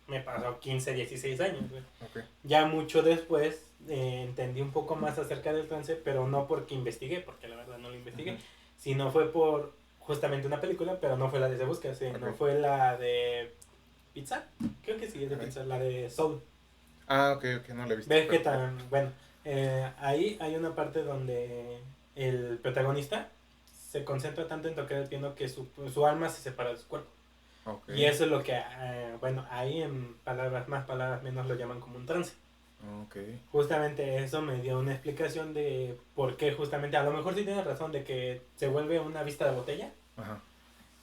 me pasó 15, 16 años, güey. Ok. Ya mucho después entendí un poco más acerca del trance, pero no porque investigué, porque la verdad no lo investigué, Ujú. sino fue por justamente una película, pero no fue la de Se Busca, no Ok. fue la de Pizza, creo que sí es de Ajá. Pizza, la de Soul. Ah, ok, no lo he visto. Ves que Pero, tan, bueno, ahí hay una parte donde el protagonista se concentra tanto en tocar el piano que su alma se separa de su cuerpo. ok. Y eso es lo que, bueno, ahí en palabras más, palabras menos lo llaman como un trance. Ok. Justamente eso me dio una explicación de por qué justamente, a lo mejor sí tienes razón de que se vuelve una vista de botella Ajá.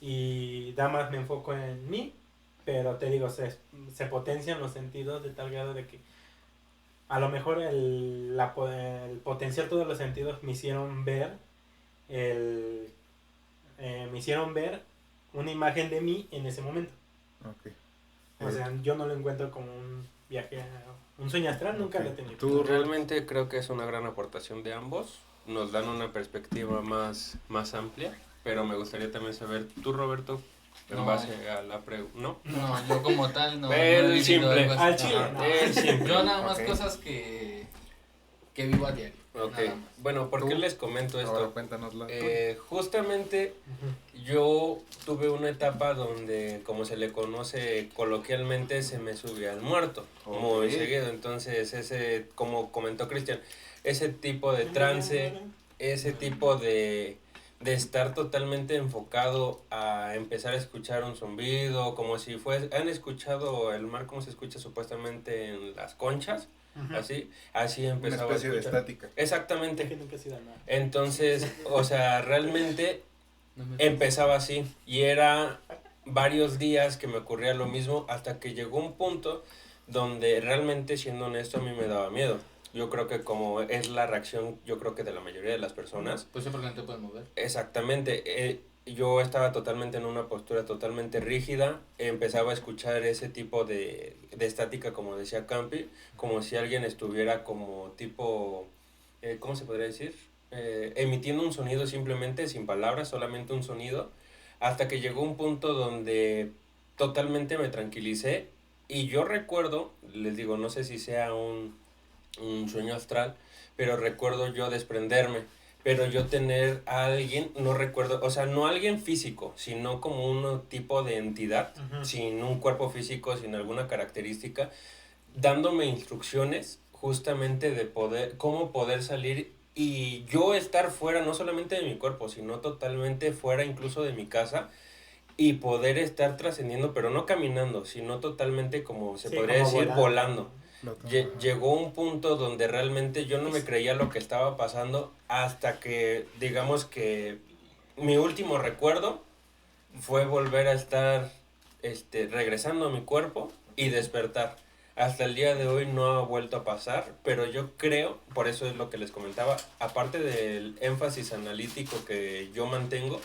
y da más me enfoco en mí, pero te digo, se potencian los sentidos de tal grado de que a lo mejor el potenciar todos los sentidos el, me hicieron ver una imagen de mí en ese momento. Ok. O sea, yo no lo encuentro como un viaje, un sueño astral, nunca Ok. lo he tenido. Tú, Realmente creo que es una gran aportación de ambos. Nos dan una perspectiva más amplia. Pero me gustaría también saber, tú, Roberto, en No. base a la pregunta. ¿No? No, yo como tal no El he vivido simple. algo así. Al chile, Ajá. no. El simple. Yo nada más Ok. cosas que vivo a diario. Ok, Nada más. bueno, ¿por qué Tú, les comento ahora esto? cuéntanosla. Justamente Ujú. yo tuve una etapa donde, como se le conoce coloquialmente, se me subía al muerto, muy Ok. seguido. Entonces, como comentó Cristian, ese tipo de trance, ese tipo de estar totalmente enfocado a empezar a escuchar un zumbido, como si fuese, ¿han escuchado el mar como se escucha supuestamente en las conchas? Ujú. Así Una empezaba a especie de escuchar. estática. Es que Exactamente. nunca he sido nada. Entonces, o sea, realmente No me empezaba así y era varios días que me ocurría lo mismo hasta que llegó un punto donde realmente, siendo honesto, a mí me daba miedo. Yo creo que como es la reacción, yo creo que de la mayoría de las personas, Pues sí, porque no te puedes mover. exactamente, yo estaba totalmente en una postura totalmente rígida, empezaba a escuchar ese tipo de estática, como decía Campi, como si alguien estuviera como tipo, ¿cómo se podría decir? Emitiendo un sonido simplemente, sin palabras, solamente un sonido, hasta que llegó un punto donde totalmente me tranquilicé y yo recuerdo, les digo, no sé si sea un sueño astral, pero recuerdo yo desprenderme, pero yo tener a alguien, no recuerdo, o sea, no alguien físico, sino como un tipo de entidad, Ujú. sin un cuerpo físico, sin alguna característica, dándome instrucciones justamente de poder, cómo poder salir y yo estar fuera, no solamente de mi cuerpo, sino totalmente fuera incluso de mi casa y poder estar trascendiendo, pero no caminando, sino totalmente como se Sí, podría como decir, volando. Ajá. Llegó un punto donde realmente yo no me creía lo que estaba pasando hasta que, digamos que mi último recuerdo fue volver a estar regresando a mi cuerpo y despertar. Hasta el día de hoy no ha vuelto a pasar, pero yo creo, por eso es lo que les comentaba, aparte del énfasis analítico que yo mantengo,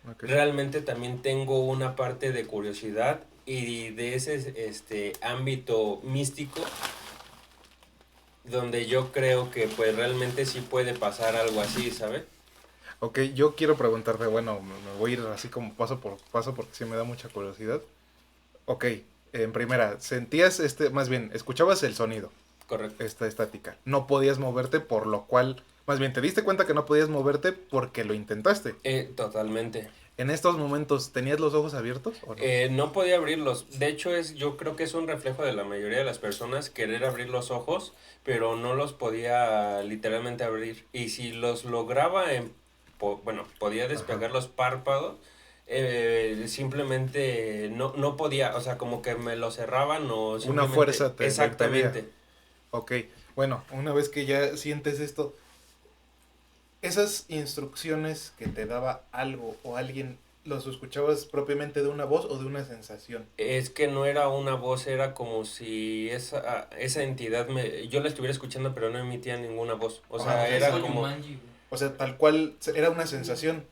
Ok. realmente también tengo una parte de curiosidad y de ese ámbito místico donde yo creo que pues realmente sí puede pasar algo así, ¿sabes? Ok, yo quiero preguntarte, bueno, me voy a ir así como paso por paso porque sí me da mucha curiosidad. Ok, en primera, sentías más bien, escuchabas el sonido, Correcto. esta estática. No podías moverte, por lo cual, más bien, te diste cuenta que no podías moverte porque lo intentaste. Totalmente. En estos momentos, ¿tenías los ojos abiertos o no? No podía abrirlos. De hecho, yo creo que es un reflejo de la mayoría de las personas querer abrir los ojos, pero no los podía literalmente abrir. Y si los lograba, bueno, podía despegar Ajá. los párpados, simplemente no podía, o sea, como que me lo cerraban o Una simplemente, fuerza te lo impedía. exactamente. Ok, bueno, una vez que ya sientes esto, esas instrucciones que te daba algo o alguien, ¿los escuchabas propiamente de una voz o de una sensación? Es que no era una voz, era como si esa entidad yo la estuviera escuchando, pero no emitía ninguna voz. O Ajá, sea, o sea, era Tipo como, Jumanji, güey. O sea, tal cual era una sensación.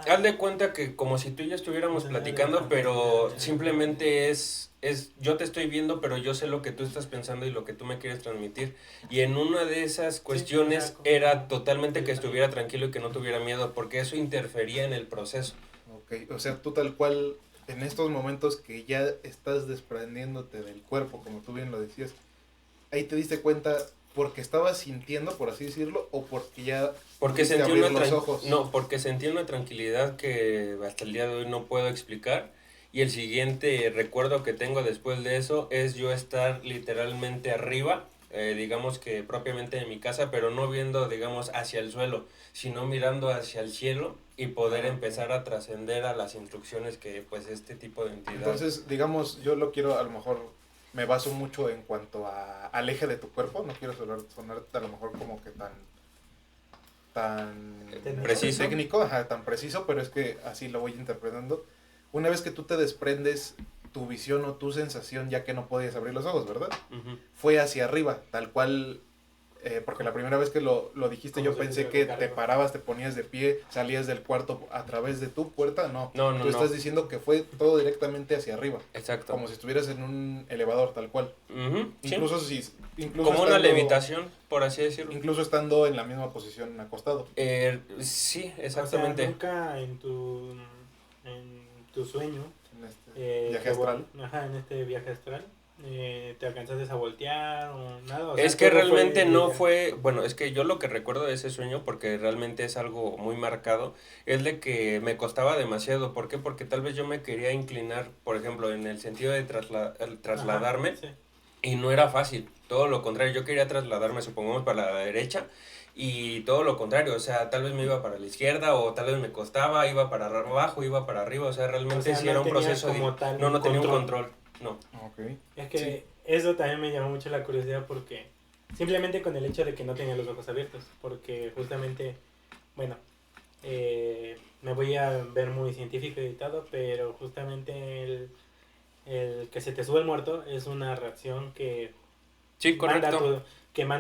haz de cuenta que como si tú y yo estuviéramos platicando, pero simplemente yo te estoy viendo, pero yo sé lo que tú estás pensando y lo que tú me quieres transmitir. Y en una de esas cuestiones era totalmente que estuviera tranquilo y que no tuviera miedo, porque eso interfería en el proceso. Ok, o sea, tú tal cual, en estos momentos que ya estás desprendiéndote del cuerpo, como tú bien lo decías, ahí te diste cuenta porque estabas sintiendo, por así decirlo, o porque ya Porque pudiste sentí abrir los ojos. no, porque sentí una tranquilidad que hasta el día de hoy no puedo explicar. Y el siguiente recuerdo que tengo después de eso es yo estar literalmente arriba, digamos que propiamente en mi casa, pero no viendo, digamos, hacia el suelo, sino mirando hacia el cielo y poder Ah, ok. empezar a trascender a las instrucciones que pues este tipo de entidad. Entonces, digamos, yo lo quiero, a lo mejor me baso mucho en cuanto al eje de tu cuerpo, no quiero sonar a lo mejor como que tan ¿Preciso? técnico, ajá, tan preciso, pero es que así lo voy interpretando. Una vez que tú te desprendes, tu visión o tu sensación, ya que no podías abrir los ojos, ¿verdad? Ujú. Fue hacia arriba, tal cual, porque la primera vez que lo dijiste Como yo si pensé estuviera que boca te arriba. parabas, te ponías de pie, salías del cuarto a través de tu puerta, no. No, Tú estás diciendo que fue todo directamente hacia arriba, Exacto. como si estuvieras en un elevador, tal cual. Ujú, sí. Incluso si, incluso Como una estando, levitación, por así decirlo. incluso estando en la misma posición acostado. Sí, O sea, exactamente. nunca en tu sueño, En este viaje que astral. ajá, en este viaje astral, te alcanzaste a voltear o nada. O sea, Es que todo realmente no literal. fue, bueno, es que yo lo que recuerdo de ese sueño, porque realmente es algo muy marcado, es de que me costaba demasiado. ¿Por qué? Porque tal vez yo me quería inclinar, por ejemplo, en el sentido de trasladarme, Ajá, sí. y no era fácil. Todo lo contrario, yo quería trasladarme, supongamos, para la derecha, y todo lo contrario, o sea, tal vez me iba para la izquierda, o tal vez me costaba, iba para abajo, iba para arriba, o sea, O realmente sea, sí no era un tenías proceso como tal no, un no tenía un control. control, no. Ok. Es que Sí. eso también me llamó mucho la curiosidad porque simplemente con el hecho de que no tenía los ojos abiertos, porque justamente, bueno, me voy a ver muy científico y todo, pero justamente el que se te sube el muerto es una reacción que Sí, manda correcto.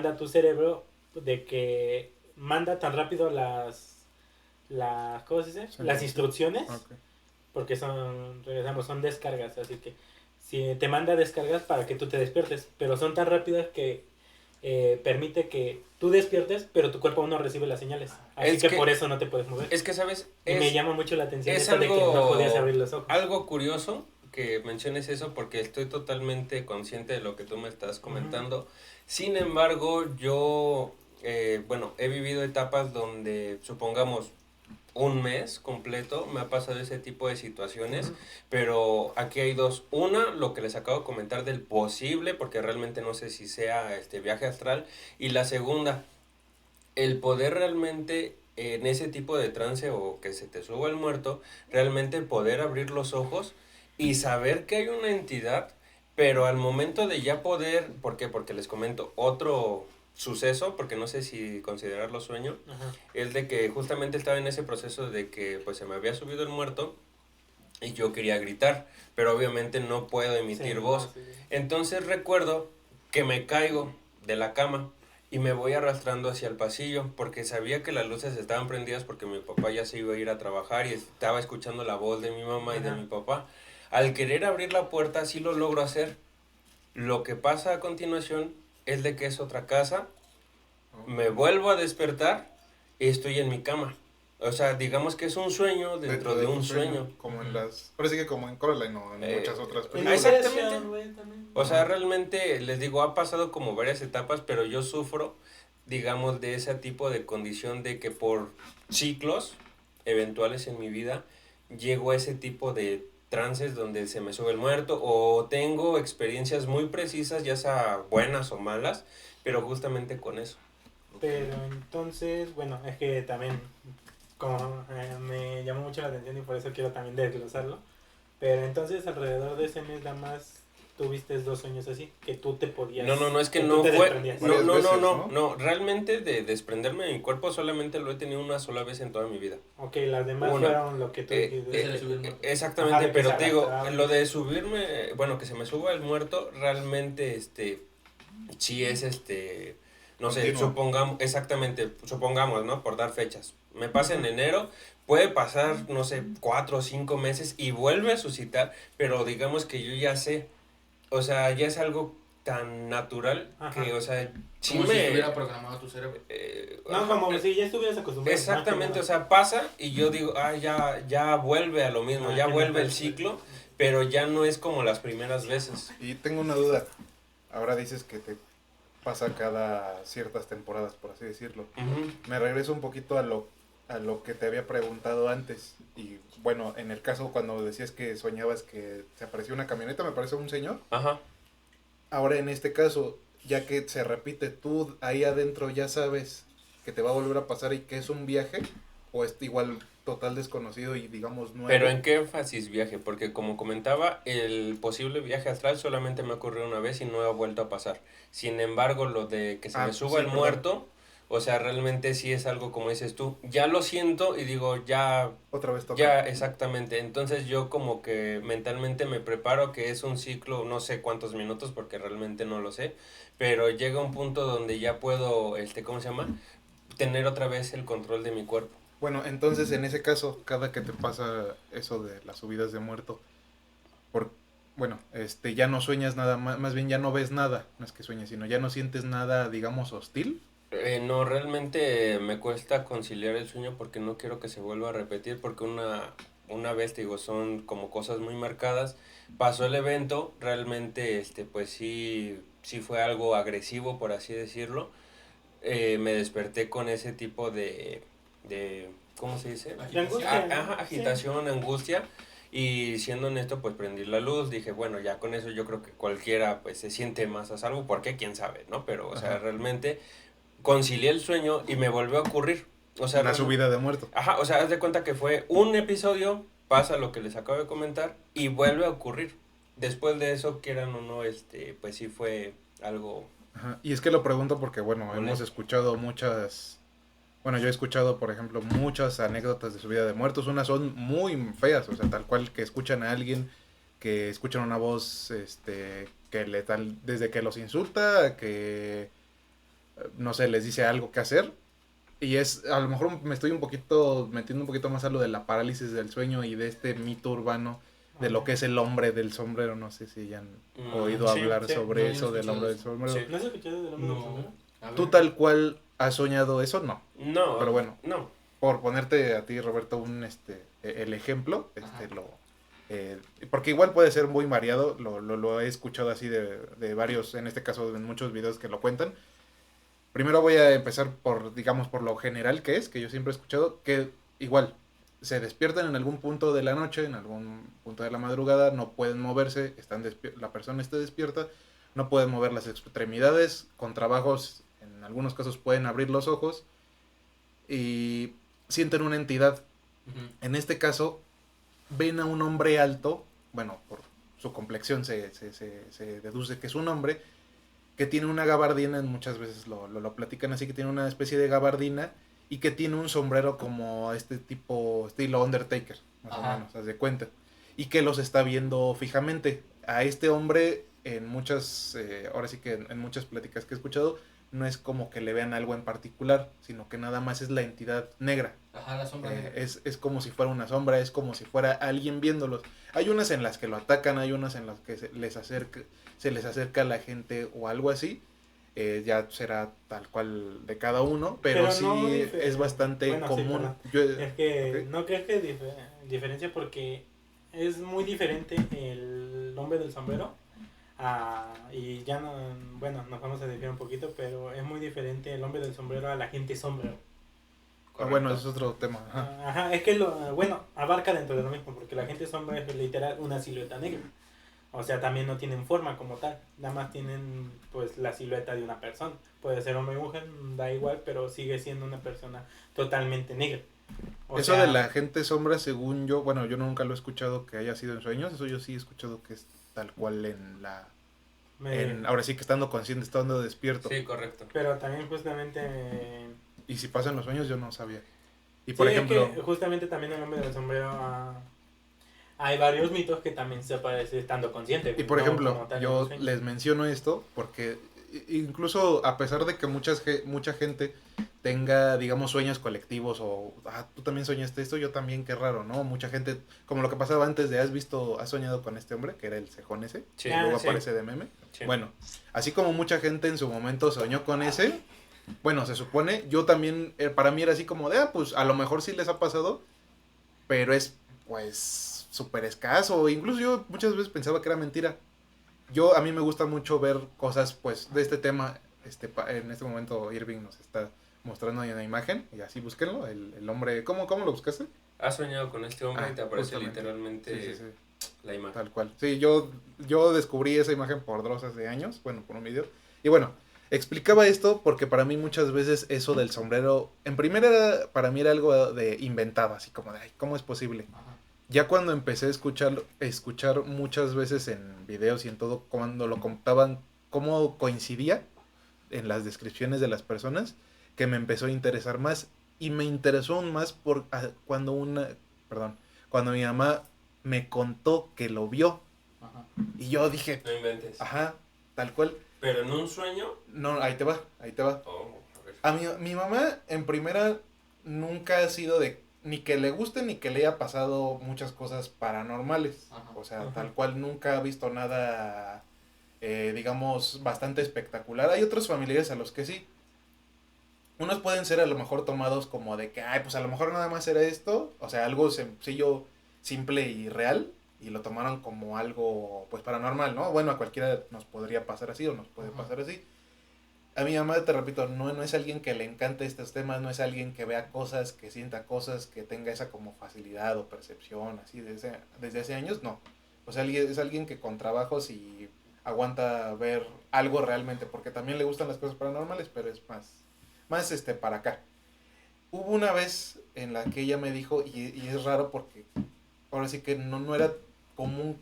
a tu cerebro de que manda tan rápido ¿cómo se dice? Sí. Las instrucciones, Ok. porque regresamos, son descargas, así que si te manda descargas para que tú te despiertes, pero son tan rápidas que permite que tú despiertes, pero tu cuerpo aún no recibe las señales. Así Es que que- por eso no te puedes mover. Es que, ¿sabes? Y me llama mucho la atención Es eso de que no podías abrir algo, los ojos. algo curioso que menciones eso porque estoy totalmente consciente de lo que tú me estás comentando. Sin embargo, yo, bueno, he vivido etapas donde, supongamos, un mes completo me ha pasado ese tipo de situaciones, pero aquí hay dos. Una, lo que les acabo de comentar del posible, porque realmente no sé si sea viaje astral. Y la segunda, el poder realmente en ese tipo de trance o que se te suba el muerto, realmente poder abrir los ojos y saber que hay una entidad, pero al momento de ya poder, ¿por qué? Porque les comento otro suceso, porque no sé si considerarlo sueño, Ajá. es de que justamente estaba en ese proceso de que pues se me había subido el muerto y yo quería gritar, pero obviamente no puedo emitir Sí, voz. no, sí. Entonces recuerdo que me caigo de la cama y me voy arrastrando hacia el pasillo porque sabía que las luces estaban prendidas porque mi papá ya se iba a ir a trabajar y estaba escuchando la voz de mi mamá y de mi papá. Al querer abrir la puerta sí lo logro hacer. Lo que pasa a continuación es de que es otra casa, me vuelvo a despertar y estoy en mi cama. O sea, digamos que es un sueño dentro de tu un sueño. Como en las... Ahora sí que como en Coraline o en muchas otras En películas. Exactamente. Inception, güey, también. O sea, realmente les digo, ha pasado como varias etapas, pero yo sufro, digamos, de ese tipo de condición de que por ciclos eventuales en mi vida llego a ese tipo de trances donde se me sube el muerto o tengo experiencias muy precisas, ya sea buenas o malas, pero justamente con eso. Pero entonces, bueno, es que también como me llamó mucho la atención y por eso quiero también desglosarlo. Pero entonces alrededor de ese mes nada más tuviste 2 sueños así, que tú te podías... No, es que tú no te fue, desprendías. no, realmente de desprenderme de mi cuerpo solamente lo he tenido una sola vez en toda mi vida. Ok, las demás Una. fueron lo que tú dijiste. Exactamente, Ajá, de que pero se te digo, arrastraban. lo de subirme, bueno, que se me suba el muerto, realmente, sí es, no sé, Continuo. supongamos, ¿no? Por dar fechas. Me pasa en enero, puede pasar, no sé, 4 o 5 meses y vuelve a suscitar, pero digamos que yo ya sé, o sea, ya es algo tan natural Ajá. que, o sea, sí Como si me... estuviera programado tu cerebro. No, ajá, como si ya estuvieras acostumbrado. exactamente, o sea, pasa y yo digo, ya vuelve a lo mismo, ya que vuelve el metas, ciclo, pero ya no es como las primeras veces. Y tengo una duda. Ahora dices que te pasa cada ciertas temporadas, por así decirlo. Ujú. Me regreso un poquito a lo que te había preguntado antes. Y bueno, en el caso cuando decías que soñabas que se apareció una camioneta, me parece un señor. Ajá. Ahora en este caso, ya que se repite, tú ahí adentro ya sabes que te va a volver a pasar y que es un viaje, o es igual total desconocido y digamos nuevo. Pero ¿en qué énfasis viaje? Porque como comentaba, el posible viaje astral solamente me ocurrió una vez y no ha vuelto a pasar. Sin embargo, lo de que se me suba sí, el perdón. muerto, o sea, realmente sí es algo como dices tú. Ya lo siento y digo, ya, Otra vez toca. ya, exactamente. Entonces yo como que mentalmente me preparo que es un ciclo, no sé cuántos minutos porque realmente no lo sé, pero llega un punto donde ya puedo, ¿cómo se llama? Tener otra vez el control de mi cuerpo. Bueno, entonces en ese caso, cada que te pasa eso de las subidas de muerto, por, bueno, ya no sueñas nada, más bien ya no ves nada, no es que sueñes, sino ya no sientes nada, digamos, hostil. No, realmente me cuesta conciliar el sueño porque no quiero que se vuelva a repetir porque una vez, te digo, son como cosas muy marcadas. Pasó el evento, realmente, pues sí fue algo agresivo, por así decirlo. Me desperté con ese tipo de ¿cómo se dice? De angustia. Ajá, agitación, angustia. Y siendo honesto, pues prendí la luz, dije, bueno, ya con eso yo creo que cualquiera pues se siente más a salvo, porque quién sabe, ¿no? Pero, o sea, Ajá. realmente concilié el sueño y me volvió a ocurrir. O sea, La subida de muerto. ajá, o sea, haz de cuenta que fue un episodio, pasa lo que les acabo de comentar y vuelve a ocurrir. Después de eso, quieran o no, pues sí fue algo... Ajá. Y es que lo pregunto porque, bueno, Hola. hemos escuchado muchas... Bueno, yo he escuchado, por ejemplo, muchas anécdotas de subida de muertos. Unas son muy feas, o sea, tal cual que escuchan a alguien, que escuchan una voz, que le tal, desde que los insulta, que, no sé, les dice algo que hacer. Y es, a lo mejor me estoy metiendo un poquito más a lo de la parálisis del sueño y de este mito urbano de lo que es el hombre del sombrero. No sé si ya han oído sí, hablar sí. sobre No, yo no eso he del escuchado hombre del eso. sombrero. Sí. ¿No has escuchado del hombre del sombrero? A ver. ¿Tú tal cual has soñado eso? No. No, Pero bueno. no. Por ponerte a ti, Roberto, el ejemplo, Ajá. Porque igual puede ser muy variado, lo he escuchado así de varios, en este caso en muchos videos que lo cuentan. Primero voy a empezar por, digamos, por lo general que yo siempre he escuchado, que igual se despiertan en algún punto de la noche, en algún punto de la madrugada, no pueden moverse, la persona está despierta, no pueden mover las extremidades, con trabajos, en algunos casos pueden abrir los ojos y sienten una entidad. En este caso, ven a un hombre alto, bueno, por su complexión se deduce que es un hombre, que tiene una gabardina, muchas veces lo platican así, que tiene una especie de gabardina y que tiene un sombrero como este tipo, estilo Undertaker, más o menos, haz de cuenta. Y que los está viendo fijamente. A este hombre, en muchas, ahora sí que en muchas pláticas que he escuchado, no es como que le vean algo en particular, sino que nada más es la entidad negra. Ajá, la sombra negra. Es como si fuera una sombra, es como si fuera alguien viéndolos. Hay unas en las que lo atacan, hay unas en las que se les acerca a la gente o algo así. Ya será tal cual de cada uno, pero sí no es bastante bueno, común. Sí, Yo, es que okay. no creo que diferencia porque es muy diferente el hombre del sombrero. Y ya no, bueno, nos vamos a desviar un poquito, pero es muy diferente el hombre del sombrero a la gente sombrero. Bueno, es otro tema. Ajá, es que bueno, abarca dentro de lo mismo, porque la gente sombra es literal una silueta negra. O sea, también no tienen forma como tal, nada más tienen pues la silueta de una persona. Puede ser hombre o mujer, da igual, pero sigue siendo una persona totalmente negra. Eso de la gente sombra, según yo, bueno, yo nunca lo he escuchado que haya sido en sueños, eso yo sí he escuchado que es tal cual en la... ahora sí que estando consciente, estando despierto. Sí, correcto. Pero también justamente... Y si pasan los sueños, yo no sabía. Y sí, por ejemplo... es que justamente también el hombre del sombrero... hay varios mitos que también se aparece estando consciente. Y por ejemplo, yo les menciono esto porque incluso a pesar de que mucha gente tenga, digamos, sueños colectivos o tú también soñaste esto, yo también, qué raro, ¿no? Mucha gente, como lo que pasaba antes de has soñado con este hombre, que era el cejón ese, sí. y luego aparece de meme. Sí. Bueno, así como mucha gente en su momento soñó con ese, bueno, se supone, yo también, para mí era así como de, pues a lo mejor sí les ha pasado, pero es, pues, súper escaso. Incluso yo muchas veces pensaba que era mentira. A mí me gusta mucho ver cosas, pues, de este tema. En este momento Irving nos está mostrando ahí una imagen, y así búsquenlo, el hombre, ¿cómo lo buscaste? Has soñado con este hombre y te aparece justamente. Literalmente sí. La imagen. Tal cual. Sí, yo descubrí esa imagen por Dross hace años, bueno, por un video. Y bueno, explicaba esto porque para mí muchas veces eso del sombrero, en primera para mí era algo de inventado, así como de, ay, ¿cómo es posible? Ajá. Ya cuando empecé a escuchar muchas veces en videos y en todo, cuando lo contaban, cómo coincidía en las descripciones de las personas, que me empezó a interesar más. Y me interesó aún más cuando mi mamá me contó que lo vio. Ajá. Y yo dije, no inventes. Ajá, tal cual. ¿Pero en un sueño? No, ahí te va. Oh, a ver. Mi mamá, en primera, nunca ha sido de ni que le guste ni que le haya pasado muchas cosas paranormales. Ajá. O sea, tal cual nunca ha visto nada, digamos, bastante espectacular. Hay otros familiares a los que sí. Unos pueden ser a lo mejor tomados como de que, ay, pues a lo mejor nada más era esto. O sea, algo sencillo, simple y real. Y lo tomaron como algo, pues, paranormal, ¿no? Bueno, a cualquiera nos podría pasar así o nos puede pasar así. A mi mamá, te repito, no es alguien que le encante estos temas, no es alguien que vea cosas, que sienta cosas, que tenga esa como facilidad o percepción, así, desde hace años, no. O sea, es alguien que con trabajos y aguanta ver algo realmente, porque también le gustan las cosas paranormales, pero es más para acá. Hubo una vez en la que ella me dijo, y es raro porque ahora sí que no era común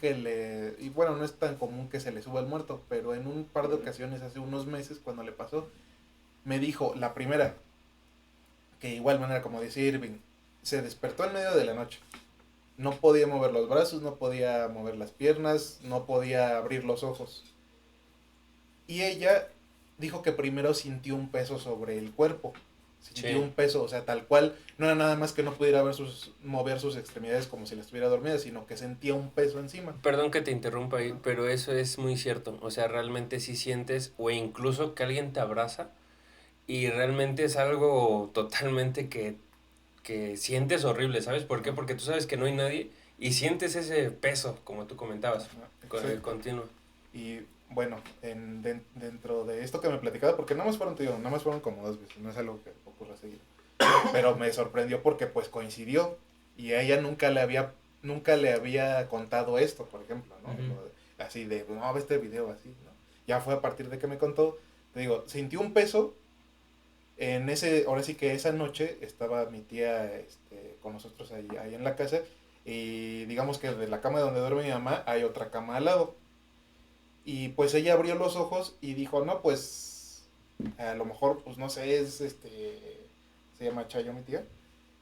y bueno, no es tan común que se le suba el muerto, pero en un par de ocasiones hace unos meses cuando le pasó, me dijo, la primera, que igual manera como dice Irving, se despertó en medio de la noche, no podía mover los brazos, no podía mover las piernas, no podía abrir los ojos, y ella dijo que primero sintió un peso sobre el cuerpo, sintió un peso, o sea, tal cual, no era nada más que no pudiera mover sus extremidades como si la estuviera dormida, sino que sentía un peso encima. Perdón que te interrumpa ahí, pero eso es muy cierto, o sea, realmente sí sientes, o incluso que alguien te abraza, y realmente es algo totalmente que sientes horrible, ¿sabes por qué? Porque tú sabes que no hay nadie, y sientes ese peso, como tú comentabas, Sí. continuo. Y bueno, dentro de esto que me platicaba, porque nada más fueron, te digo, nada más fueron como 2 veces, no es algo que ocurra seguido. Pero me sorprendió porque pues coincidió y a ella nunca le había contado esto, por ejemplo, ¿no? Ujú. Así de, no, ve este video así, ¿no? Ya fue a partir de que me contó, te digo, sintió un peso ahora sí que esa noche estaba mi tía con nosotros ahí en la casa y digamos que de la cama donde duerme mi mamá hay otra cama al lado. Y pues ella abrió los ojos y dijo, no, pues a lo mejor, pues no sé, se llama Chayo mi tía.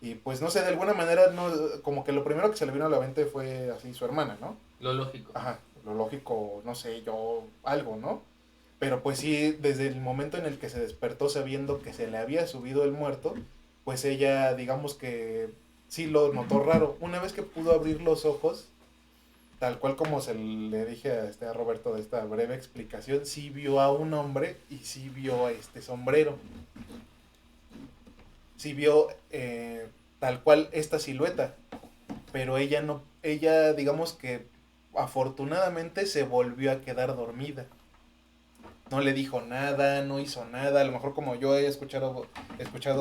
Y pues no sé, de alguna manera, no, como que lo primero que se le vino a la mente fue así su hermana, ¿no? Lo lógico. Ajá, lo lógico, no sé, yo, algo, ¿no? Pero pues sí, desde el momento en el que se despertó sabiendo que se le había subido el muerto, pues ella, digamos que sí lo notó raro. Una vez que pudo abrir los ojos, tal cual como se le dije a Roberto de esta breve explicación, sí vio a un hombre y sí vio a este sombrero. Sí vio tal cual esta silueta, pero ella no, ella digamos que afortunadamente se volvió a quedar dormida. No le dijo nada, no hizo nada. A lo mejor como yo he escuchado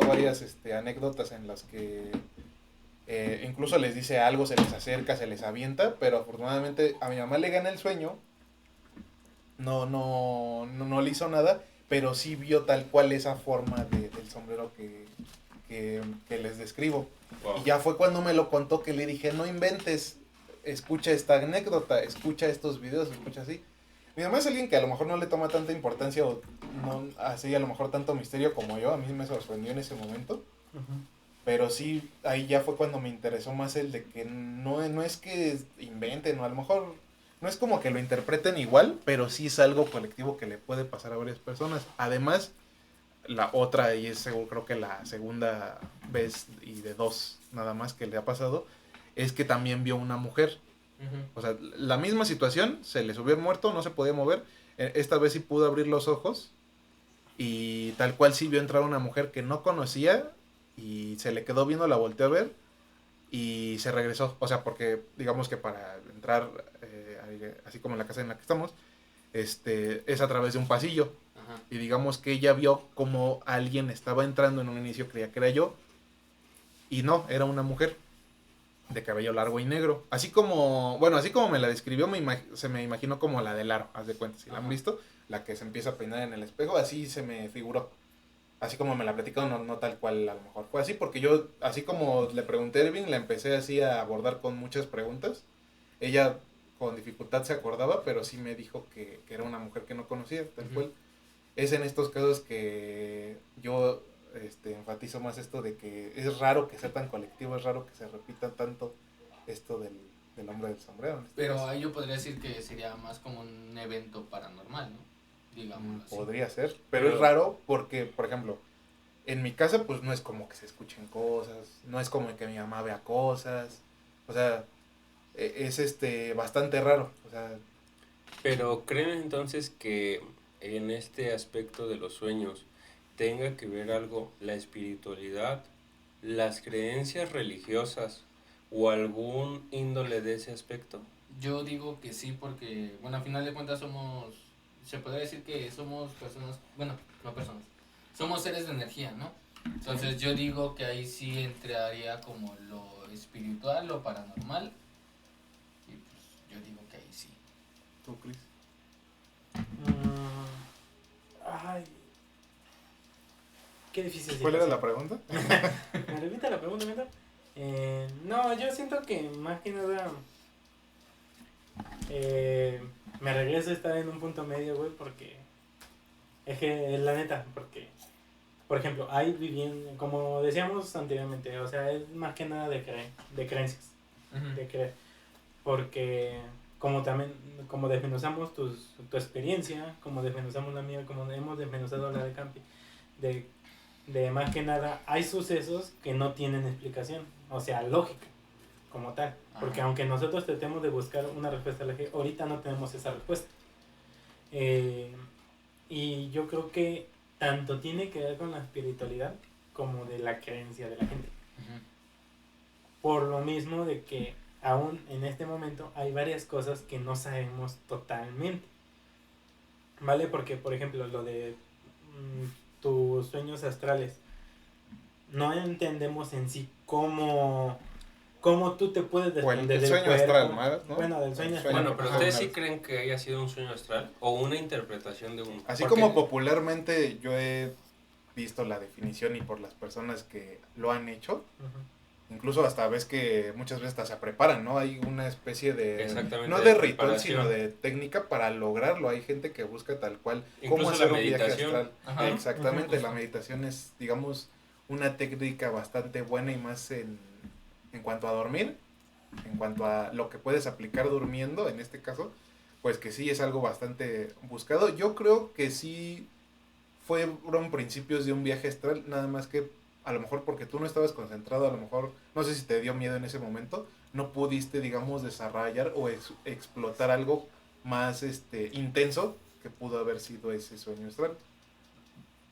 varias anécdotas en las que incluso les dice algo, se les acerca, se les avienta, pero afortunadamente a mi mamá le gana el sueño, no le hizo nada, pero sí vio tal cual esa forma del sombrero que les describo. Wow. Y ya fue cuando me lo contó que le dije, no inventes, escucha esta anécdota, escucha estos videos, escucha así. Mi mamá es alguien que a lo mejor no le toma tanta importancia o no así a lo mejor tanto misterio como yo, a mí me sorprendió en ese momento. Ujú. Pero sí, ahí ya fue cuando me interesó más el de que no es que inventen, o a lo mejor no es como que lo interpreten igual, pero sí es algo colectivo que le puede pasar a varias personas. Además, la otra, y es seguro, creo que la segunda vez y de 2 nada más que le ha pasado, es que también vio una mujer. O sea, la misma situación, se le subió el muerto, no se podía mover. Esta vez sí pudo abrir los ojos y tal cual sí vio entrar una mujer que no conocía y se le quedó viendo, la volteó a ver y se regresó. O sea, porque digamos que para entrar, así como en la casa en la que estamos, es a través de un pasillo. Ajá. Y digamos que ella vio como alguien estaba entrando en un inicio, creía que era yo, y no, era una mujer de cabello largo y negro. Así como me la describió, se me imaginó como la del aro, haz de cuenta, si la han Ajá. visto, la que se empieza a peinar en el espejo, así se me figuró. Así como me la platicó, no tal cual a lo mejor fue así, porque yo, así como le pregunté a Ervin, la empecé así a abordar con muchas preguntas. Ella con dificultad se acordaba, pero sí me dijo que era una mujer que no conocía, tal cual. Es en estos casos que yo enfatizo más esto de que es raro que sea tan colectivo, es raro que se repita tanto esto del hombre del sombrero. Pero ahí yo podría decir que sería más como un evento paranormal, ¿no? Digámoslo así. Podría ser, pero es raro porque, por ejemplo, en mi casa pues no es como que se escuchen cosas, no es como que mi mamá vea cosas, o sea, es bastante raro, o sea, Pero ¿creen entonces que en este aspecto de los sueños tenga que ver algo la espiritualidad, las creencias religiosas o algún índole de ese aspecto? Yo digo que sí porque, bueno, a final de cuentas se podría decir que somos personas, bueno, no personas, somos seres de energía, ¿no? Entonces yo digo que ahí sí entraría como lo espiritual, lo paranormal, y pues yo digo que ahí sí. tú, Chris. Ay, qué difícil. ¿Cuál era la pregunta? ¿Me repite la pregunta, Meta? No, yo siento que más que nada me regreso a estar en un punto medio, güey, porque es que la neta, porque por ejemplo, hay viviendas, como decíamos anteriormente, o sea, es más que nada de creencias, de creer, porque como también, como desmenuzamos tu experiencia, como desmenuzamos la mía, como hemos desmenuzado la de Campi, de más que nada, hay sucesos que no tienen explicación, o sea, lógica, como tal, porque Ajá. aunque nosotros tratemos de buscar una respuesta lógica, ahorita no tenemos esa respuesta. Y yo creo que tanto tiene que ver con la espiritualidad como de la creencia de la gente. Ujú. Por lo mismo de que aún en este momento hay varias cosas que no sabemos totalmente, ¿vale? Porque, por ejemplo, lo de tus sueños astrales, no entendemos en sí cómo tú te puedes O el desprender del sueño cuerpo. astral, ¿no? Bueno, del sueño El astral. Bueno, pero Ajá. ¿ustedes sí creen que haya sido un sueño astral o una interpretación de uno? Así Porque- como popularmente yo he visto la definición y por las personas que lo han hecho, Ujú. incluso hasta ves que muchas veces hasta se preparan, ¿no? Hay una especie de, Exactamente, no de de ritual, preparación. sino de técnica para lograrlo. Hay gente que busca tal cual Incluso cómo la hacer un viaje meditación. astral. Ajá. Exactamente, Ujú. la meditación es, digamos, una técnica bastante buena y más en cuanto a dormir, en cuanto a lo que puedes aplicar durmiendo, en este caso, pues que sí es algo bastante buscado. Yo creo que sí fueron principios de un viaje astral, nada más que a lo mejor porque tú no estabas concentrado, a lo mejor, no sé si te dio miedo en ese momento, no pudiste, digamos, desarrollar o explotar algo más intenso que pudo haber sido ese sueño astral.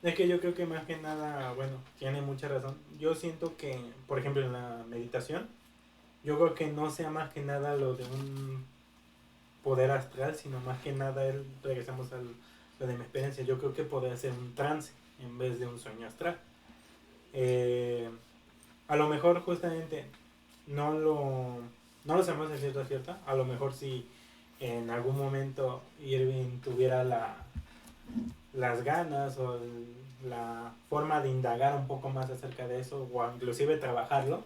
Es que yo creo que más que nada, bueno, tiene mucha razón. Yo siento que, por ejemplo, en la meditación, yo creo que no sea más que nada lo de un poder astral, sino más que nada, regresamos a lo de mi experiencia, yo creo que podría ser un trance en vez de un sueño astral. A lo mejor justamente no lo sabemos de cierta cierta, a lo mejor si en algún momento Irving tuviera las ganas o la forma de indagar un poco más acerca de eso o inclusive trabajarlo,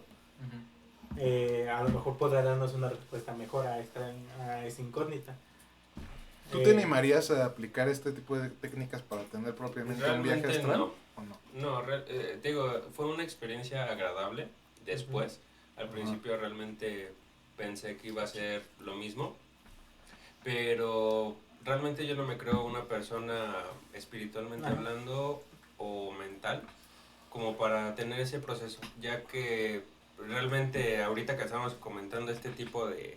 a lo mejor podrá darnos una respuesta mejor a esa incógnita. ¿Tú te animarías a aplicar este tipo de técnicas para tener propiamente un viaje Realmente astral? no. ¿O no? No, digo, fue una experiencia agradable después. Al principio realmente pensé que iba a ser lo mismo, pero realmente yo no me creo una persona espiritualmente Ajá. hablando o mental como para tener ese proceso, ya que realmente ahorita que estamos comentando este tipo de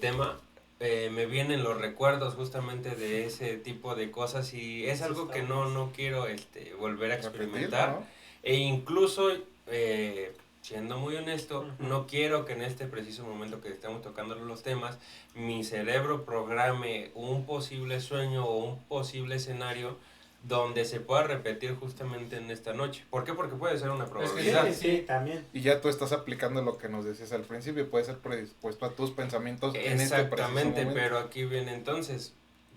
tema, me vienen los recuerdos justamente de ese tipo de cosas y es algo que no quiero volver a experimentar. Repetir, ¿no? E incluso, siendo muy honesto, Ujú. no quiero que en este preciso momento que estamos tocando los temas, mi cerebro programe un posible sueño o un posible escenario donde se pueda repetir justamente en esta noche. ¿Por qué? Porque puede ser una que probabilidad. Sí, sí, también. Y ya tú estás aplicando lo que nos decías al principio, puede ser predispuesto a tus pensamientos en este preciso Exactamente, momento. pero aquí viene entonces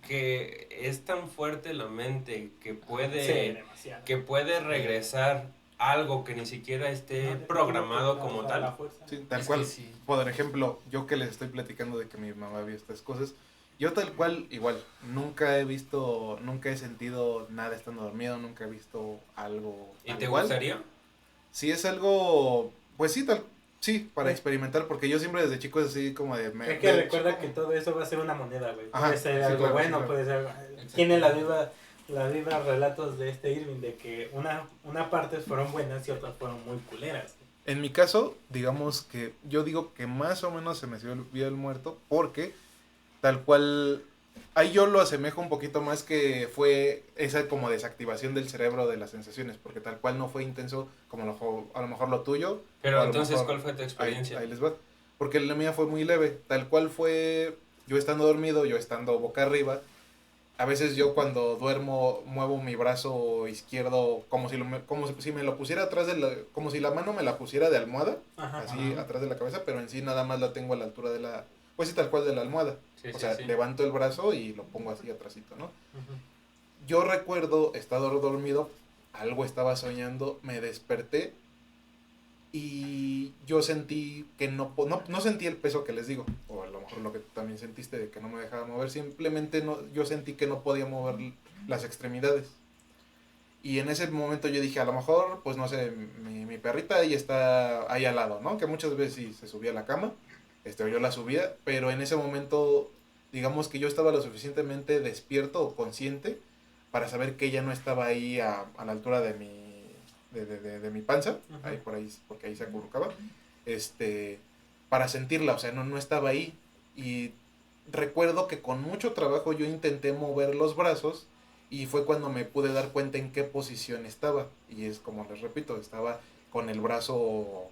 que es tan fuerte la mente que Sí, puede, demasiado. que puede regresar algo que ni siquiera esté No, programado la- como la- tal. la fuerza. Sí, tal Es cual. que sí. Por ejemplo, yo que les estoy platicando de que mi mamá vio estas cosas, yo tal cual, igual, nunca he sentido nada estando dormido, nunca he visto algo ¿Y tal te cual. gustaría? Si es algo, pues sí, para Sí. experimentar, porque yo siempre desde chico es así como de... Es que recuerda que todo eso va a ser una moneda, güey. Ajá, Puede ser sí, algo claro, bueno, sí, claro. puede ser... Tiene las mismas relatos de Irving, de que una parte fueron buenas y otras fueron muy culeras. En mi caso, digamos que yo digo que más o menos se me vio el muerto porque tal cual, ahí yo lo asemejo un poquito más que fue esa como desactivación del cerebro de las sensaciones, porque tal cual no fue intenso como a lo mejor lo tuyo. o Pero a lo entonces, mejor- ¿cuál fue tu experiencia? Ahí les va. Porque la mía fue muy leve, tal cual fue yo estando dormido, yo estando boca arriba. A veces yo cuando duermo muevo mi brazo izquierdo como si me lo pusiera atrás como si la mano me la pusiera de almohada, Ajá. así Ajá. atrás de la cabeza, pero en sí nada más la tengo a la altura de pues sí, tal cual de la almohada. Sí, O sí, sea, sí. levanto el brazo y lo pongo así atrásito, ¿no? Ujú. Yo recuerdo estar dormido, algo estaba soñando, me desperté y yo sentí que no sentí el peso que les digo, o a lo mejor lo que tú también sentiste de que no me dejaba mover, simplemente yo sentí que no podía mover las extremidades. Y en ese momento yo dije, a lo mejor, pues no sé, mi perrita ahí está ahí al lado, ¿no? Que muchas veces sí se subía a la cama, o yo la subía, pero en ese momento, digamos que yo estaba lo suficientemente despierto o consciente para saber que ella no estaba ahí a la altura de mi panza, Ujú. ahí por ahí, porque ahí se acurrucaba, para sentirla, o sea, no estaba ahí. Y recuerdo que con mucho trabajo yo intenté mover los brazos y fue cuando me pude dar cuenta en qué posición estaba. Y es como les repito, estaba con el brazo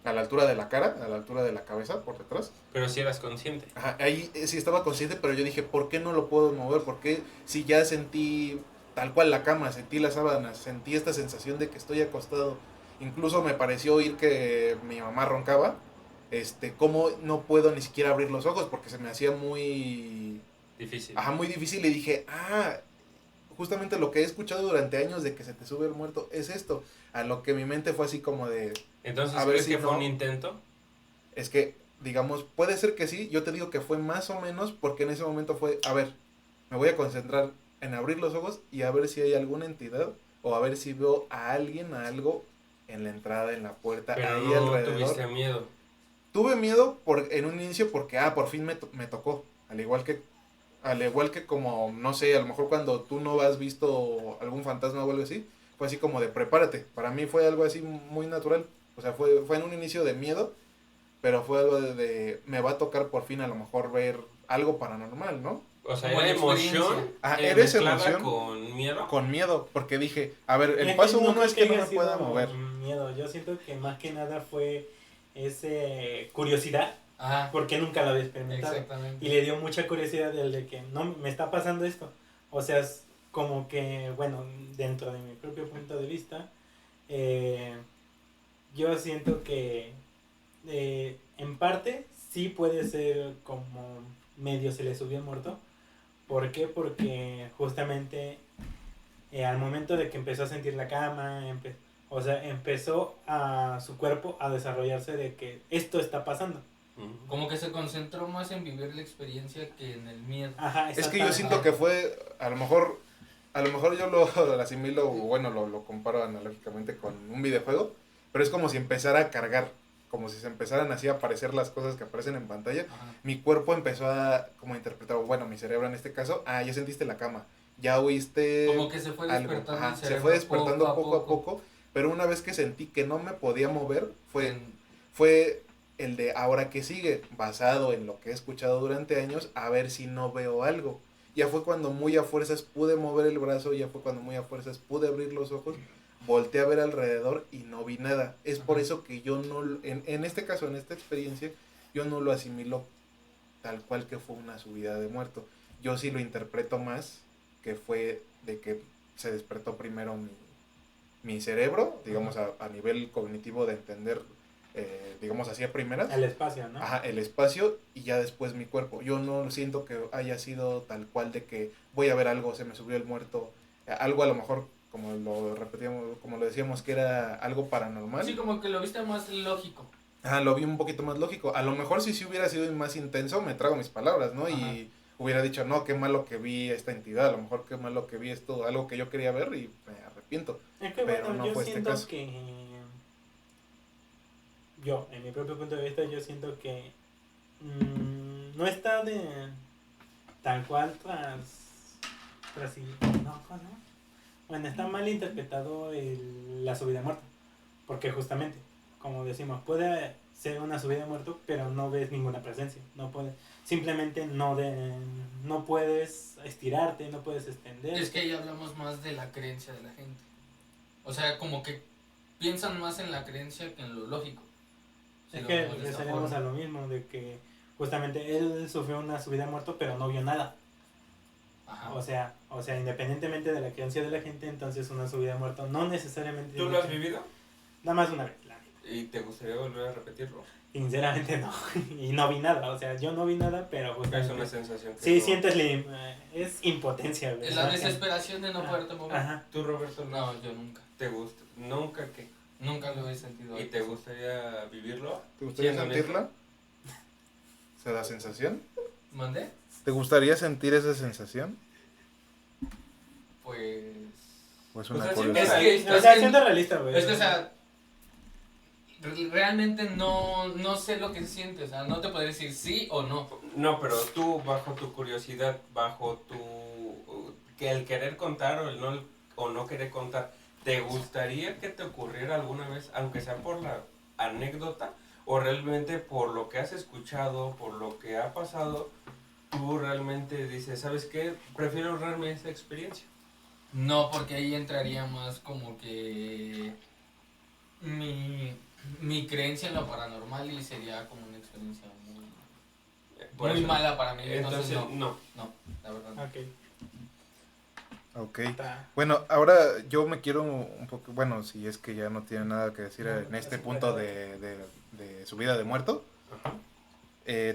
a la altura de la cara, a la altura de la cabeza, por detrás. Pero si eras consciente. Ajá, ahí sí estaba consciente, pero yo dije, ¿por qué no lo puedo mover? ¿Por qué si ya sentí tal cual la cama, sentí las sábanas, sentí esta sensación de que estoy acostado? Incluso me pareció oír que mi mamá roncaba. ¿Cómo no puedo ni siquiera abrir los ojos? Porque se me hacía muy... Difícil. Ajá, muy difícil. Y dije, justamente lo que he escuchado durante años de que se te sube el muerto es esto. A lo que mi mente fue así como de... Entonces, a ver ¿crees si que fue no. un intento? Es que, digamos, puede ser que sí. Yo te digo que fue más o menos porque en ese momento fue, a ver, me voy a concentrar en abrir los ojos y a ver si hay alguna entidad o a ver si veo a alguien, a algo en la entrada, en la puerta, Pero ahí no alrededor. tuviste miedo. Tuve miedo en un inicio porque, por fin me tocó. Al igual que como, no sé, a lo mejor cuando tú no has visto algún fantasma o algo así, fue así como de prepárate. Para mí fue algo así muy natural. O sea, fue en un inicio de miedo, pero fue algo me va a tocar por fin a lo mejor ver algo paranormal, ¿no? O sea, Como era la emoción experiencia. Era esa mezclada emoción con miedo. Con miedo, porque dije, a ver, el Es paso no uno creo es que no haya me pueda sido mover. miedo. Yo siento que más que nada fue ese curiosidad, Ajá, porque nunca lo había experimentado. exactamente. Y le dio mucha curiosidad el de que no me está pasando esto. O sea, es como que, bueno, dentro de mi propio punto de vista, yo siento que en parte sí puede ser como medio se le subió el muerto. ¿Por qué? Porque justamente al momento de que empezó a sentir la cama, o sea, empezó a su cuerpo a desarrollarse de que esto está pasando. Ujú. Como que se concentró más en vivir la experiencia que en el miedo. Ajá, Es que yo siento que fue, a lo mejor yo lo asimilo, o bueno, lo comparo analógicamente con un videojuego, pero es como si empezara a cargar, como si se empezaran así a aparecer las cosas que aparecen en pantalla. Ajá. Mi cuerpo empezó a como interpretar, bueno, mi cerebro en este caso, ya sentiste la cama, ya oíste Como que se fue algo. despertando Ajá, el se cerebro fue despertando poco a poco, pero una vez que sentí que no me podía mover, En- fue el de ahora que sigue, basado en lo que he escuchado durante años, a ver si no veo algo. Ya fue cuando muy a fuerzas pude mover el brazo, ya fue cuando muy a fuerzas pude abrir los ojos, volteé a ver alrededor y no vi nada. Es por Ajá. eso que yo no, en este caso, en esta experiencia, yo no lo asimilo tal cual que fue una subida de muerto. Yo sí lo interpreto más que fue de que se despertó primero mi cerebro, digamos, a nivel cognitivo de entender, digamos así a primeras. el espacio, ¿no? Ajá, el espacio y ya después mi cuerpo. Yo no siento que haya sido tal cual de que voy a ver algo, se me subió el muerto, algo a lo mejor, como lo repetíamos, como lo decíamos, que era algo paranormal. Sí, como que lo viste más lógico. Ajá, lo vi un poquito más lógico. A lo mejor si hubiera sido más intenso, me trago mis palabras, ¿no? Ajá. Y hubiera dicho, no, qué malo que vi esta entidad, a lo mejor qué malo que vi esto, algo que yo quería ver y me arrepiento. Es que Pero bueno, no yo fue este siento caso. que en mi propio punto de vista, yo siento que no está de tal cual no, ¿cómo se llama? Bueno, está mal interpretado la subida de muerto, porque justamente, como decimos, puede ser una subida de muerto, pero no ves ninguna presencia, simplemente no puedes estirarte, no puedes extender. Es que ahí hablamos más de la creencia de la gente. O sea, como que piensan más en la creencia que en lo lógico. Si Es lo que vemos de esta regresaremos forma. a lo mismo, de que justamente él sufrió una subida de muerto, pero no vio nada. Ajá. O sea, independientemente de la creencia de la gente, entonces una subida de muerto no necesariamente... ¿Tú lo has vivido? Nada más una vez, la neta. ¿Y te gustaría volver a repetirlo? Sinceramente no. Y no vi nada, o sea, yo no vi nada, pero Es justamente... una sensación que Sí, no- sientes es impotencia, güey. Es la ¿no? desesperación de no poderte mover. Ajá. ¿Tú, Roberto, No, yo nunca. te gusta? ¿Nunca qué? Nunca lo he sentido. ¿Y te gustaría vivirlo? ¿Te gustaría Siendo sentirla? ¿Se da sensación? ¿Mandé? ¿Te gustaría sentir esa sensación? Pues... ¿O es O una sea, curiosidad? Es que, O sea, siendo realista, güey. es que, o sea, realmente no sé lo que se siente. O sea, no te podría decir sí o no. No, pero tú, bajo tu curiosidad, bajo tu... que el querer contar o el no, o no querer contar, ¿te gustaría que te ocurriera alguna vez, aunque sea por la anécdota, o realmente por lo que has escuchado, por lo que ha pasado, tú realmente dices, ¿sabes qué? Prefiero ahorrarme esa experiencia. No, porque ahí entraría más como que Mi creencia en lo paranormal y sería como una experiencia Por muy eso. mala para mí. Entonces, no. No, la verdad no. Ok. Ok. Está. Bueno, ahora yo me quiero un poco, bueno, si es que ya no tiene nada que decir No, en este es punto verdad. de su vida de muerto, Ajá.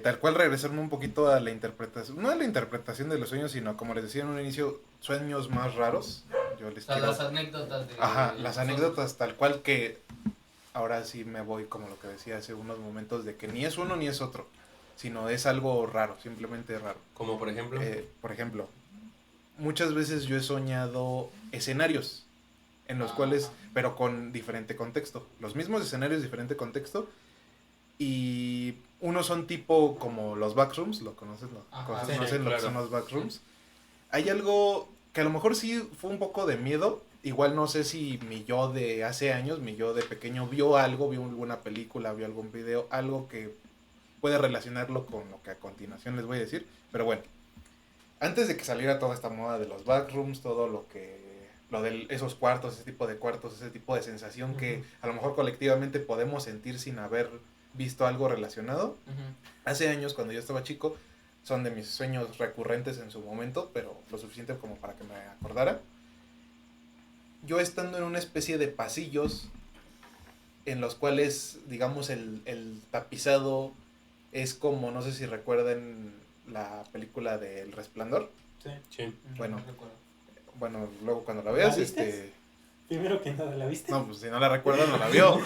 tal cual regresarme un poquito a la interpretación, no a la interpretación de los sueños, sino como les decía en un inicio, sueños más raros. Yo les O sea, quiero... las anécdotas de Ajá, las nosotros. anécdotas tal cual que ahora sí me voy como lo que decía hace unos momentos de que ni es uno ni es otro, sino es algo raro, simplemente raro. Como por ejemplo. Por ejemplo, muchas veces yo he soñado escenarios en los cuales, Ajá. pero con diferente contexto. Los mismos escenarios, diferente contexto. Y unos son tipo como los backrooms, ¿lo conoces? Ajá, sí, ¿Conocen lo que claro. son los backrooms? Hay algo que a lo mejor sí fue un poco de miedo. Igual no sé si mi yo de hace años, mi yo de pequeño, vio algo, vio alguna película, vio algún video, algo que puede relacionarlo con lo que a continuación les voy a decir. Pero bueno, antes de que saliera toda esta moda de los backrooms, todo lo que lo de esos cuartos, ese tipo de sensación que a lo mejor colectivamente podemos sentir sin haber visto algo relacionado. Ujú. Hace años, cuando yo estaba chico, son de mis sueños recurrentes en su momento, pero lo suficiente como para que me acordara. Yo estando en una especie de pasillos en los cuales, digamos, el tapizado es como, no sé si recuerden la película de El Resplandor. Sí. Sí. Bueno. No recuerdo. Bueno, luego cuando la ¿La veas, viste? Primero que nada, ¿la viste? No, pues si no la recuerdas, no la vio.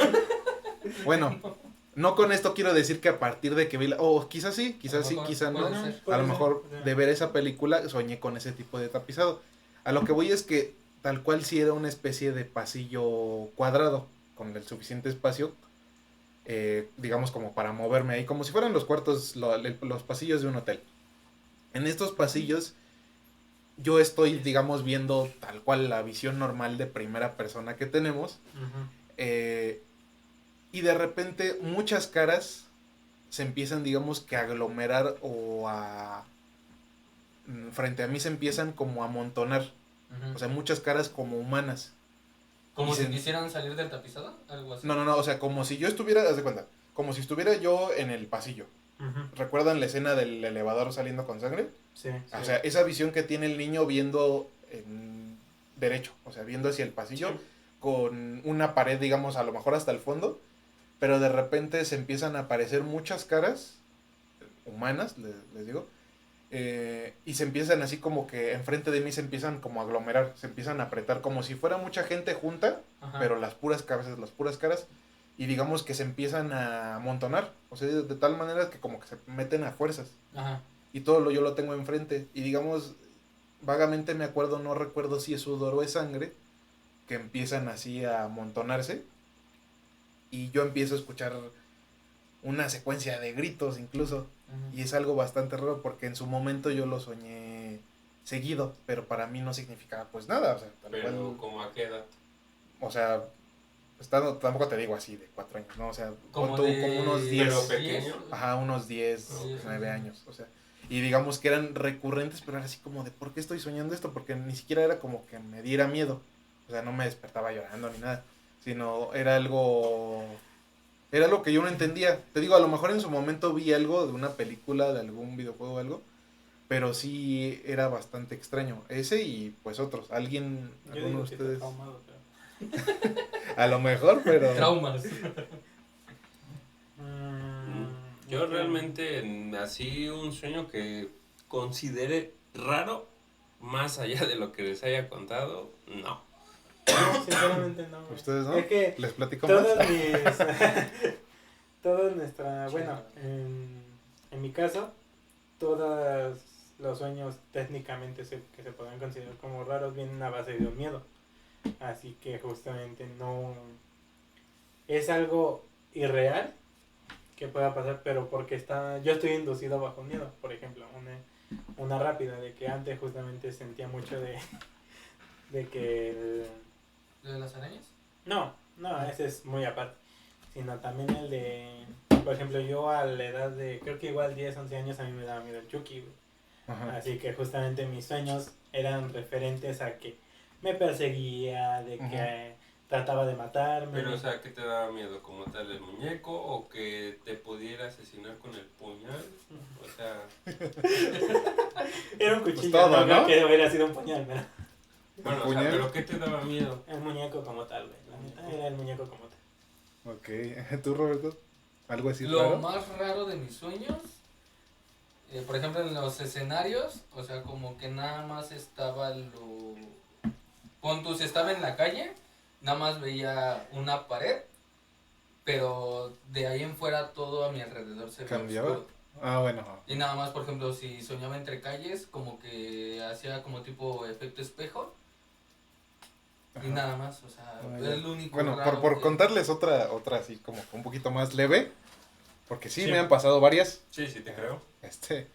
Bueno, no con esto quiero decir que a partir de que vi la... Oh, quizás sí, quizás sí, quizás no. puede ser. A lo Puede mejor ser. de ver esa película soñé con ese tipo de tapizado. A lo que voy es que tal cual sí era una especie de pasillo cuadrado, con el suficiente espacio, digamos como para moverme ahí, como si fueran los cuartos, los pasillos de un hotel. En estos pasillos yo estoy, digamos, viendo tal cual la visión normal de primera persona que tenemos. Ujú. Y de repente muchas caras se empiezan, digamos, que a aglomerar o a... Frente a mí se empiezan como a amontonar. Ujú. O sea, muchas caras como humanas. Como y si se- quisieran salir del tapizado, algo así. No, o sea, como si yo estuviera, haz de cuenta, como si estuviera yo en el pasillo. Ujú. ¿Recuerdan la escena del elevador saliendo con sangre? Sí. O sea, esa visión que tiene el niño viendo en derecho, o sea, viendo hacia el pasillo, Sí. con una pared, digamos, a lo mejor hasta el fondo, pero de repente se empiezan a aparecer muchas caras humanas, les digo, y se empiezan así como que enfrente de mí se empiezan como a aglomerar, se empiezan a apretar, como si fuera mucha gente junta, Ajá. pero las puras cabezas, las puras caras, y digamos que se empiezan a amontonar, o sea, de tal manera que como que se meten a fuerzas. Ajá. Y todo yo lo tengo enfrente. Y digamos, vagamente me acuerdo, no recuerdo si es sudor o es sangre, que empiezan así a amontonarse. Y yo empiezo a escuchar una secuencia de gritos incluso. Ujú. Y es algo bastante raro porque en su momento yo lo soñé seguido, pero para mí no significaba pues nada. O sea, tal Pero cual, como a qué edad. o sea, tampoco te digo así de 4 años, ¿no? O sea, Como pon tú de... como unos 10. Pero pequeño. Ajá, unos 10, Sí, 9 sí. años, o sea. Y digamos que eran recurrentes, pero era así como de, ¿por qué estoy soñando esto? Porque ni siquiera era como que me diera miedo. O sea, no me despertaba llorando ni nada. Sino era algo que yo no entendía. Te digo, a lo mejor en su momento vi algo de una película, de algún videojuego o algo. Pero sí era bastante extraño. Ese y pues otros. Yo Alguno digo de que está ustedes. traumado, pero... A lo mejor, pero... Traumas. Yo ok. realmente así un sueño que considere raro, más allá de lo que les haya contado, no. No, sinceramente no. ¿Ustedes no? Es que ¿Les platico todas más? mis... todas nuestras... Bueno, en mi caso, todos los sueños técnicamente que se pueden considerar como raros vienen a base de un miedo. Así que justamente no... Es algo irreal que pueda pasar, pero porque yo estoy inducido bajo miedo. Por ejemplo, una rápida de que antes justamente sentía mucho de que ¿Lo de las arañas? no, ese es muy aparte, sino también el de, por ejemplo, yo a la edad de, creo que igual 10, 11 años a mí me daba miedo el Chucky, güey. Ajá. Así que justamente mis sueños eran referentes a que me perseguía, de que trataba de matarme. Pero, o sea, ¿qué te daba miedo? ¿Como tal el muñeco o que te pudiera asesinar con el puñal? O sea... Era un cuchillo, Pues todo, no creo ¿no? que hubiera sido un puñal, pero Bueno, o sea, puñal? ¿pero qué te daba miedo? el muñeco como tal, güey. La neta era el muñeco como tal. Ok. ¿Tú, Roberto? ¿Algo así Lo raro? más raro de mis sueños, por ejemplo, en los escenarios, o sea, como que nada más estaba lo... Pon tú, si estaba en la calle, nada más veía una pared, pero de ahí en fuera todo a mi alrededor se veía ¿Cambiaba? oscuro. Ah, bueno. Y nada más, por ejemplo, si soñaba entre calles, como que hacía como tipo efecto espejo. Y Ajá. nada más, o sea, Ah, es ya. el único Bueno, raro por que- contarles otra así como un poquito más leve, porque sí, Sí. me han pasado varias, Sí, sí, te creo. Pinche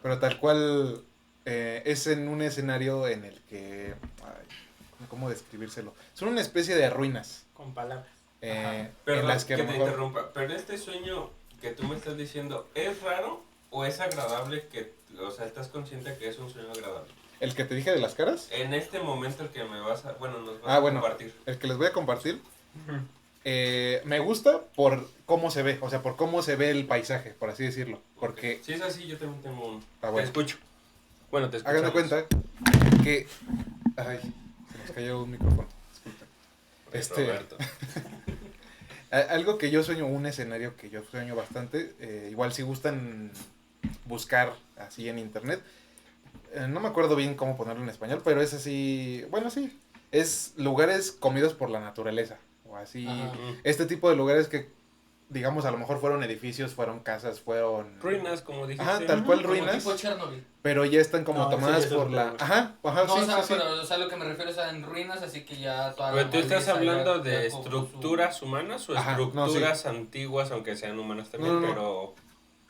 pero tal cual es en un escenario en el que, ay, ¿cómo describírselo? Son una especie de ruinas, Con palabras. en Perdón, las que a que lo te mejor, interrumpa, pero este sueño que tú me estás diciendo, ¿es raro o es agradable que, o sea, estás consciente que es un sueño agradable? el que te dije de las caras, En este momento el que me vas a, bueno, nos vas Ah, a bueno. compartir. el que les voy a compartir, me gusta por cómo se ve, o sea, por cómo se ve el paisaje, por así decirlo, porque, Si es así, yo también tengo uno. Ah, Te bueno. escucho. Bueno, te hagan escuchamos. de cuenta que, ay, se nos cayó un micrófono, disculpen. Roberto. Algo que yo sueño, un escenario que yo sueño bastante, igual si gustan buscar así en internet, no me acuerdo bien cómo ponerlo en español, pero es así, bueno, sí, es lugares comidos por la naturaleza, o así, Ajá. este tipo de lugares que, digamos, a lo mejor fueron edificios, fueron casas, fueron... Ruinas, como dijiste. Ajá, tal cual Como ruinas, tipo Chernobyl. pero ya están como No, eso tomadas ya es por otro la... lugar. Ajá, No, sí, o sea, sí, sí. pero o sea, lo que me refiero es a en ruinas, así que ya toda la Pero tú estás maleza hablando ya- de ya cobró su- estructuras humanas o Ajá, no, estructuras antiguas, aunque sean humanas también, No, no, no. pero...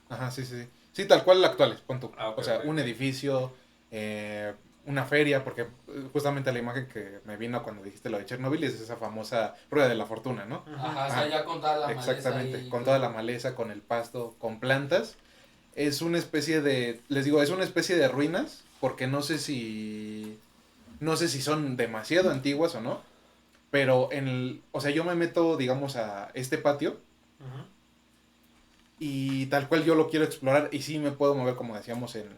Ajá, sí, sí. Sí, tal cual actuales, pon tú. Ah, ok, O sea, ok, un ok. edificio, una feria, porque justamente la imagen que me vino cuando dijiste lo de Chernobyl es esa famosa rueda de la fortuna, ¿no? Ajá, o sea, Ajá. ya con toda la maleza Exactamente, y con todo. toda la maleza, con el pasto, con plantas. Es una especie de, les digo, es una especie de ruinas, porque no sé si son demasiado antiguas o no, pero o sea, yo me meto, digamos, a este patio Ujú. y tal cual yo lo quiero explorar y sí me puedo mover, como decíamos en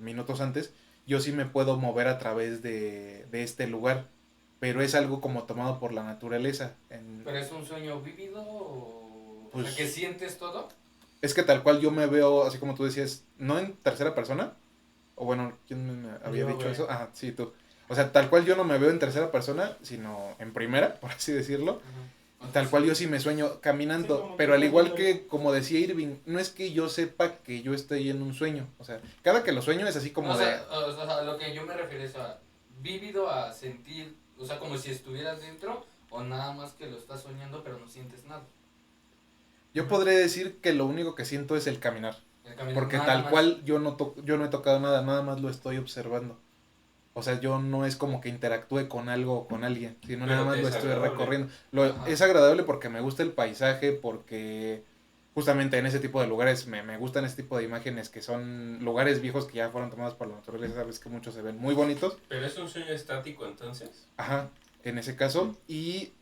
minutos antes, yo sí me puedo mover a través de este lugar, pero es algo como tomado por la naturaleza. ¿Pero es un sueño vívido o Pues- sea, que sientes todo? Es que tal cual yo me veo, así como tú decías, no en tercera persona, o bueno, ¿quién me había Yo, dicho güey. eso? Ah, sí, tú. O sea, tal cual yo no me veo en tercera persona, sino en primera, por así decirlo. Tal cual yo sí me sueño caminando, Sí, como pero que al igual caminando. que, como decía Irving, no es que yo sepa que yo estoy en un sueño. O sea, cada que lo sueño es así como o de... sea, o sea, lo que yo me refiero es a vívido, a sentir, o sea, como si estuvieras dentro o nada más que lo estás soñando pero no sientes nada. Yo podré decir que lo único que siento es el caminar. El camino, Porque nada tal más. cual yo no he tocado nada, nada más lo estoy observando. O sea, yo no es como que interactúe con algo o con alguien, sino Pero nada más te lo es estoy agradable. recorriendo. Ajá. Es agradable porque me gusta el paisaje, porque justamente en ese tipo de lugares me gustan ese tipo de imágenes que son lugares viejos que ya fueron tomados por la naturaleza, sabes que muchos se ven muy bonitos. Pero es un sueño estático entonces. Ajá, en ese caso. Y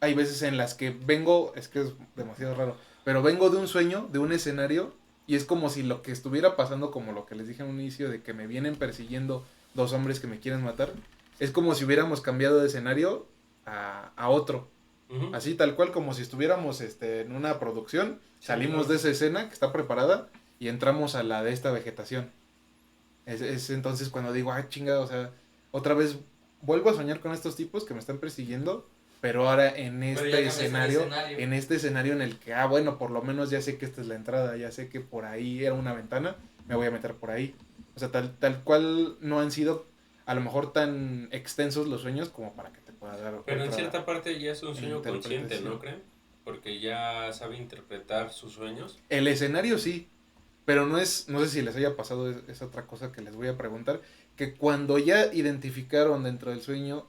hay veces en las que vengo, es que es demasiado raro, pero vengo de un sueño, de un escenario, y es como si lo que estuviera pasando, como lo que les dije en un inicio, de que me vienen persiguiendo dos hombres que me quieren matar, es como si hubiéramos cambiado de escenario a otro. Ujú. Así tal cual como si estuviéramos en una producción, salimos claro. de esa escena que está preparada y entramos a la de esta vegetación. Es entonces cuando digo, ah, chinga, o sea, otra vez vuelvo a soñar con estos tipos que me están persiguiendo, pero ahora en Pero este ya cambiaste de escenario, escenario. en este escenario en el que, bueno, por lo menos ya sé que esta es la entrada, ya sé que por ahí era una ventana, me voy a meter por ahí. O sea, tal cual no han sido a lo mejor tan extensos los sueños como para que te pueda dar Pero en otra- cierta parte ya es un sueño consciente, interpretación. ¿no creen? Porque ya sabe interpretar sus sueños. El escenario sí, pero no sé si les haya pasado es otra cosa que les voy a preguntar, que cuando ya identificaron dentro del sueño,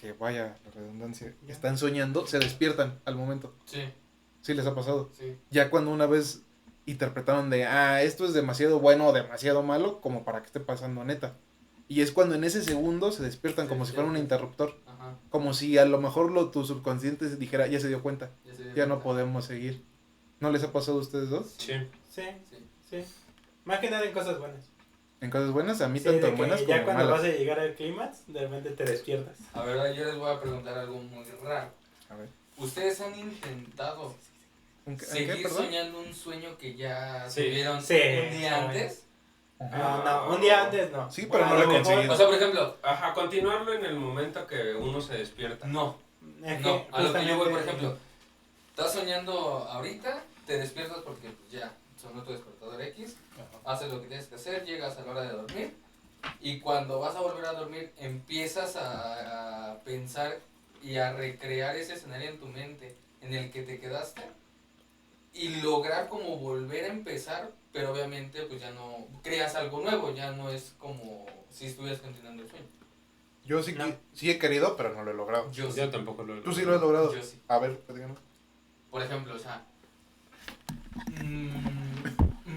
que vaya la redundancia, están soñando, se despiertan al momento. Sí, Sí les ha pasado. sí. Ya cuando una vez interpretaron de, esto es demasiado bueno o demasiado malo como para que esté pasando neta. Y es cuando en ese segundo se despiertan como si fuera un interruptor. Ajá. Como si a lo mejor tu subconsciente dijera, ya se dio cuenta, ya no podemos. podemos seguir. ¿No les ha pasado a ustedes dos? Sí. Sí, sí. Más que nada en cosas buenas. En cosas buenas, a mí Sí, tanto de en que buenas ya como cuando malas. vas a llegar al clímax, de repente te despiertas. A ver, yo les voy a preguntar algo muy raro. A ver. ¿Ustedes han intentado ¿En qué, seguir perdón? soñando un sueño que ya Sí. tuvieron Sí, un día saben. antes? No, un día antes no. Sí, pero A no lo he mejor- conseguido. O sea, por ejemplo, Ajá, continuarlo en el momento que uno se despierta. no. Es No, que a lo que yo voy, por justamente- ejemplo, estás soñando ahorita, te despiertas porque pues, ya sonó tu despertador X, haces lo que tienes que hacer, llegas a la hora de dormir y cuando vas a volver a dormir empiezas a pensar y a recrear ese escenario en tu mente en el que te quedaste y lograr como volver a empezar, pero obviamente pues ya no creas algo nuevo, ya no es como si estuvieras continuando el sueño. Yo sí, No. sí he querido, pero no lo he logrado. Yo sí. Yo tampoco lo he ¿Tú sí lo has logrado? Yo sí. A ver, díganos. Por ejemplo, o sea,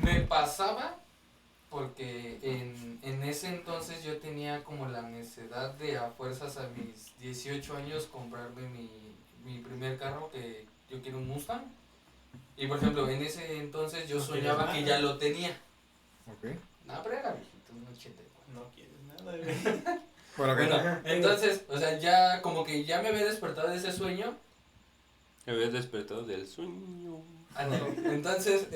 me pasaba porque en ese entonces yo tenía como la necesidad de a fuerzas a mis 18 años comprarme mi primer carro, que yo quiero un Mustang. Y por ejemplo, en ese entonces yo ¿No quieres soñaba nada? que ya lo tenía. Ok. No, pero era viejito, un 84. No quieres nada, güey. Bueno, ¿qué? Bueno, entonces, o sea, ya como que ya me había despertado de ese sueño. Me habías despertado del sueño. Ándale. Entonces,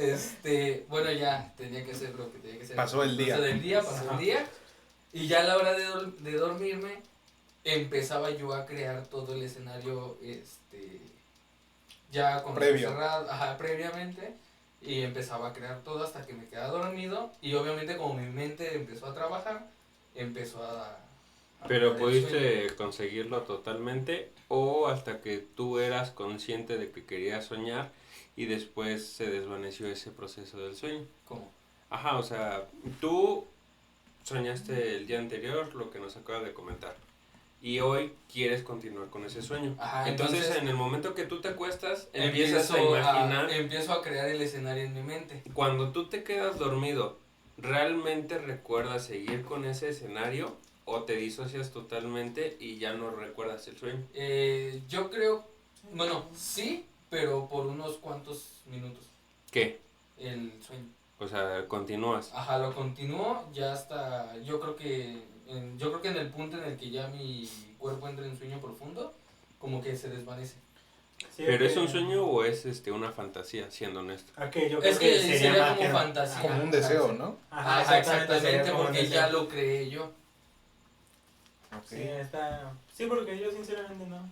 bueno, ya tenía que hacer lo que tenía que hacer. Pasó el día. Pasó Ajá. el día. Y ya a la hora de dormirme, empezaba yo a crear todo el escenario, ya con Previo. cerrado, previamente. Y empezaba a crear todo hasta que me quedaba dormido. Y obviamente como mi mente empezó a trabajar, empezó a Pero poner el sueño. pudiste conseguirlo totalmente o hasta que tú eras consciente de que querías soñar y después se desvaneció ese proceso del sueño. ¿Cómo? Ajá, o sea, tú soñaste el día anterior lo que nos acabas de comentar y hoy quieres continuar con ese sueño. Ajá, entonces en el momento que tú te acuestas empiezas a empiezo imaginar. empiezo a crear el escenario en mi mente. Cuando tú te quedas dormido, ¿realmente recuerdas seguir con ese escenario o te disocias totalmente y ya no recuerdas el sueño? Yo creo, bueno, sí, pero por unos cuantos minutos ¿Qué? el sueño. O sea, continúas. Ajá, lo continúo ya hasta, yo creo que en el punto en el que ya mi cuerpo entra en sueño profundo, como que se desvanece. Sí, ¿Pero es que- un sueño o es una fantasía, siendo honesto? Ok, yo creo Es que sería más como que- fantasía. Como un deseo, ¿no? Ajá, Exactamente, sería como un porque deseo. ya lo creé yo. Ok. Sí, está... Sí, porque yo sinceramente no.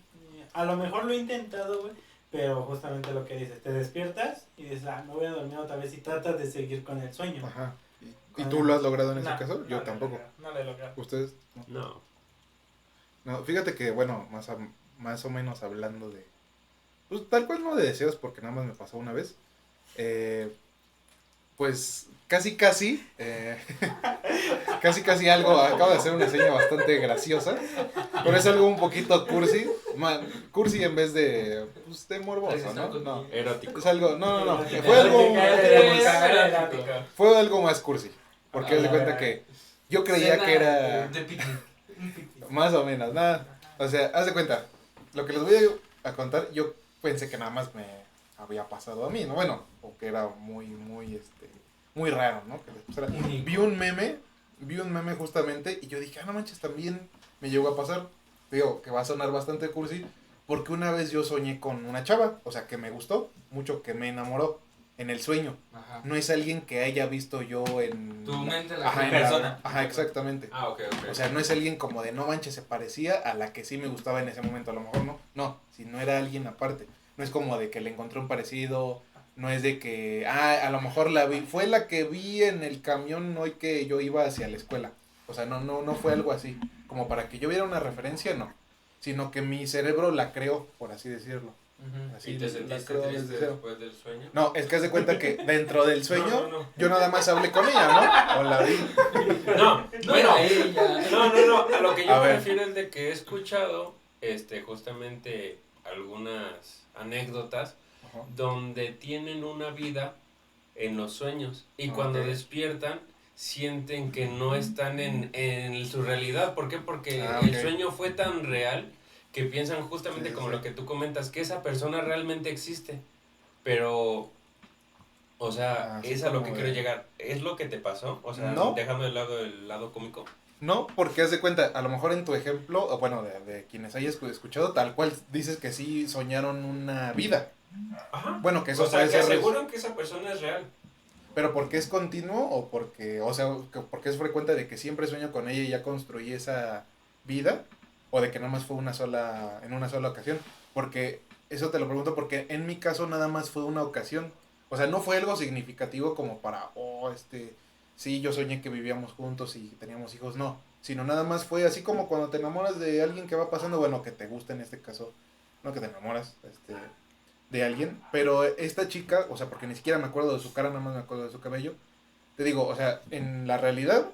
A lo mejor lo he intentado, güey, pero justamente lo que dices, te despiertas y dices, me voy a dormir otra vez y tratas de seguir con el sueño. Ajá. ¿Y tú lo has logrado en ese No, caso? no Yo lo he tampoco. logrado, No lo he logrado. ¿Ustedes? No. No. No, fíjate que, bueno, más o menos hablando de... Pues tal cual no de deseos, porque nada más me pasó una vez. Pues casi, casi algo, acabo de hacer una seña bastante graciosa, pero es algo un poquito cursi, cursi en vez de, pues, de morboso, ¿no? No, Erótico. es algo, no, Erótica, fue algo, erótica. fue algo más cursi, porque haz de cuenta que yo creía Cena que era, de picnic. más o menos, nada, o sea, haz de cuenta, lo que les voy a contar, yo pensé que nada más me había pasado a mí, ¿no? Bueno, o que era muy raro, ¿no? Que les pasara. Vi un meme justamente y yo dije, no manches, también me llegó a pasar. Digo, que va a sonar bastante cursi, porque una vez yo soñé con una chava, o sea, que me gustó mucho, que me enamoró en el sueño. Ajá. No es alguien que haya visto yo en... Tu mente la Ajá, crea. en la- persona. Ajá, exactamente. Ah, ok. O sea, no es alguien como de no manches, se parecía a la que sí me gustaba en ese momento, a lo mejor no. No, si no era alguien aparte. No es como de que le encontré un parecido, no es de que, a lo mejor la vi, fue la que vi en el camión hoy que yo iba hacia la escuela. O sea, no fue algo así. Como para que yo viera una referencia, no. Sino que mi cerebro la creó, por así decirlo. Ujú. Así ¿Y te la sentiste creo triste desde cero. después del sueño? No, es que haz de cuenta que dentro del sueño, No. yo nada más hablé con ella, ¿no? O la vi. No, No bueno, era ella. no, a lo que yo A me ver. refiero es de que he escuchado, justamente algunas anécdotas Ajá. donde tienen una vida en los sueños y cuando Ok. despiertan sienten que no están en su realidad. ¿Por qué? Porque Ok. el sueño fue tan real que piensan justamente Sí, como sí. lo que tú comentas, que esa persona realmente existe. Pero, o sea, Así es a lo como que de- quiero llegar. ¿Es lo que te pasó? O sea, No, dejando de lado el lado cómico. no, porque haz de cuenta, a lo mejor en tu ejemplo, o bueno, de quienes hayas escuchado, tal cual dices que sí soñaron una vida. Ajá. Bueno, que O eso sea, puede que ser, aseguran que esa persona es real. pero porque es continuo o porque, o sea, porque es frecuente de que siempre sueño con ella y ya construí esa vida, o de que nada más fue en una sola ocasión. Porque eso te lo pregunto porque en mi caso nada más fue una ocasión. O sea, no fue algo significativo como para, sí, yo soñé que vivíamos juntos y teníamos hijos, no. Sino nada más fue así como cuando te enamoras de alguien que va pasando, bueno, que te gusta en este caso, no que te enamoras, de alguien, pero esta chica, o sea, porque ni siquiera me acuerdo de su cara, nada más me acuerdo de su cabello, te digo, o sea, en la realidad,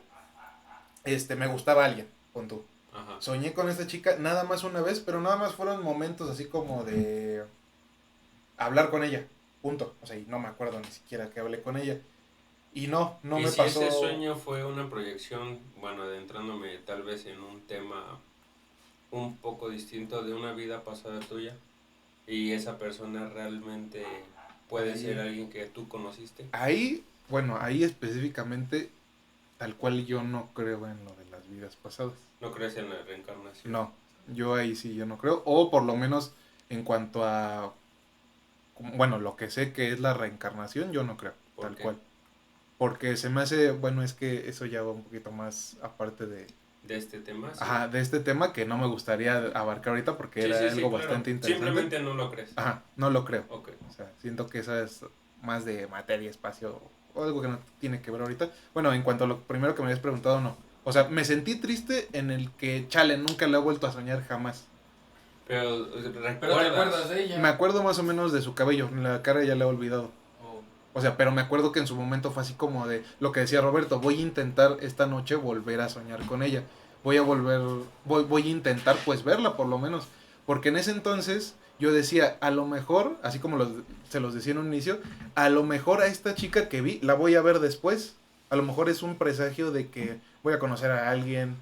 me gustaba alguien, con tú. Ajá. Soñé con esta chica nada más una vez, pero nada más fueron momentos así como de hablar con ella, punto. O sea, y no me acuerdo ni siquiera que hablé con ella. Y no Y me si ese pasó. sueño fue una proyección, bueno, adentrándome tal vez en un tema un poco distinto de una vida pasada tuya, y esa persona realmente puede ser Ahí, alguien que tú conociste. ahí específicamente, tal cual yo no creo en lo de las vidas pasadas. ¿No crees en la reencarnación? No, yo ahí sí, yo no creo. O por lo menos en cuanto a, bueno, lo que sé que es la reencarnación, yo no creo, ¿Por tal qué? cual. Porque se me hace, bueno, es que eso ya va un poquito más aparte De este tema, sí. ajá, de este tema que no me gustaría abarcar ahorita porque Sí, era sí, sí, algo claro. bastante interesante. Simplemente no lo crees. Ajá, no lo creo. Ok. O sea, siento que eso es más de materia, espacio o algo que no tiene que ver ahorita. Bueno, en cuanto a lo primero que me habías preguntado, no. O sea, me sentí triste en el que, chale, nunca le he vuelto a soñar jamás. Pero Pero te recuerdas. acuerdas de ella. Me acuerdo más o menos de su cabello, la cara ya la he olvidado. Oh. O sea, pero me acuerdo que en su momento fue así como de lo que decía Roberto, voy a intentar esta noche volver a soñar con ella. Voy a intentar pues verla por lo menos. Porque en ese entonces yo decía, a lo mejor, así como se los decía en un inicio, a lo mejor a esta chica que vi la voy a ver después. A lo mejor es un presagio de que voy a conocer a alguien,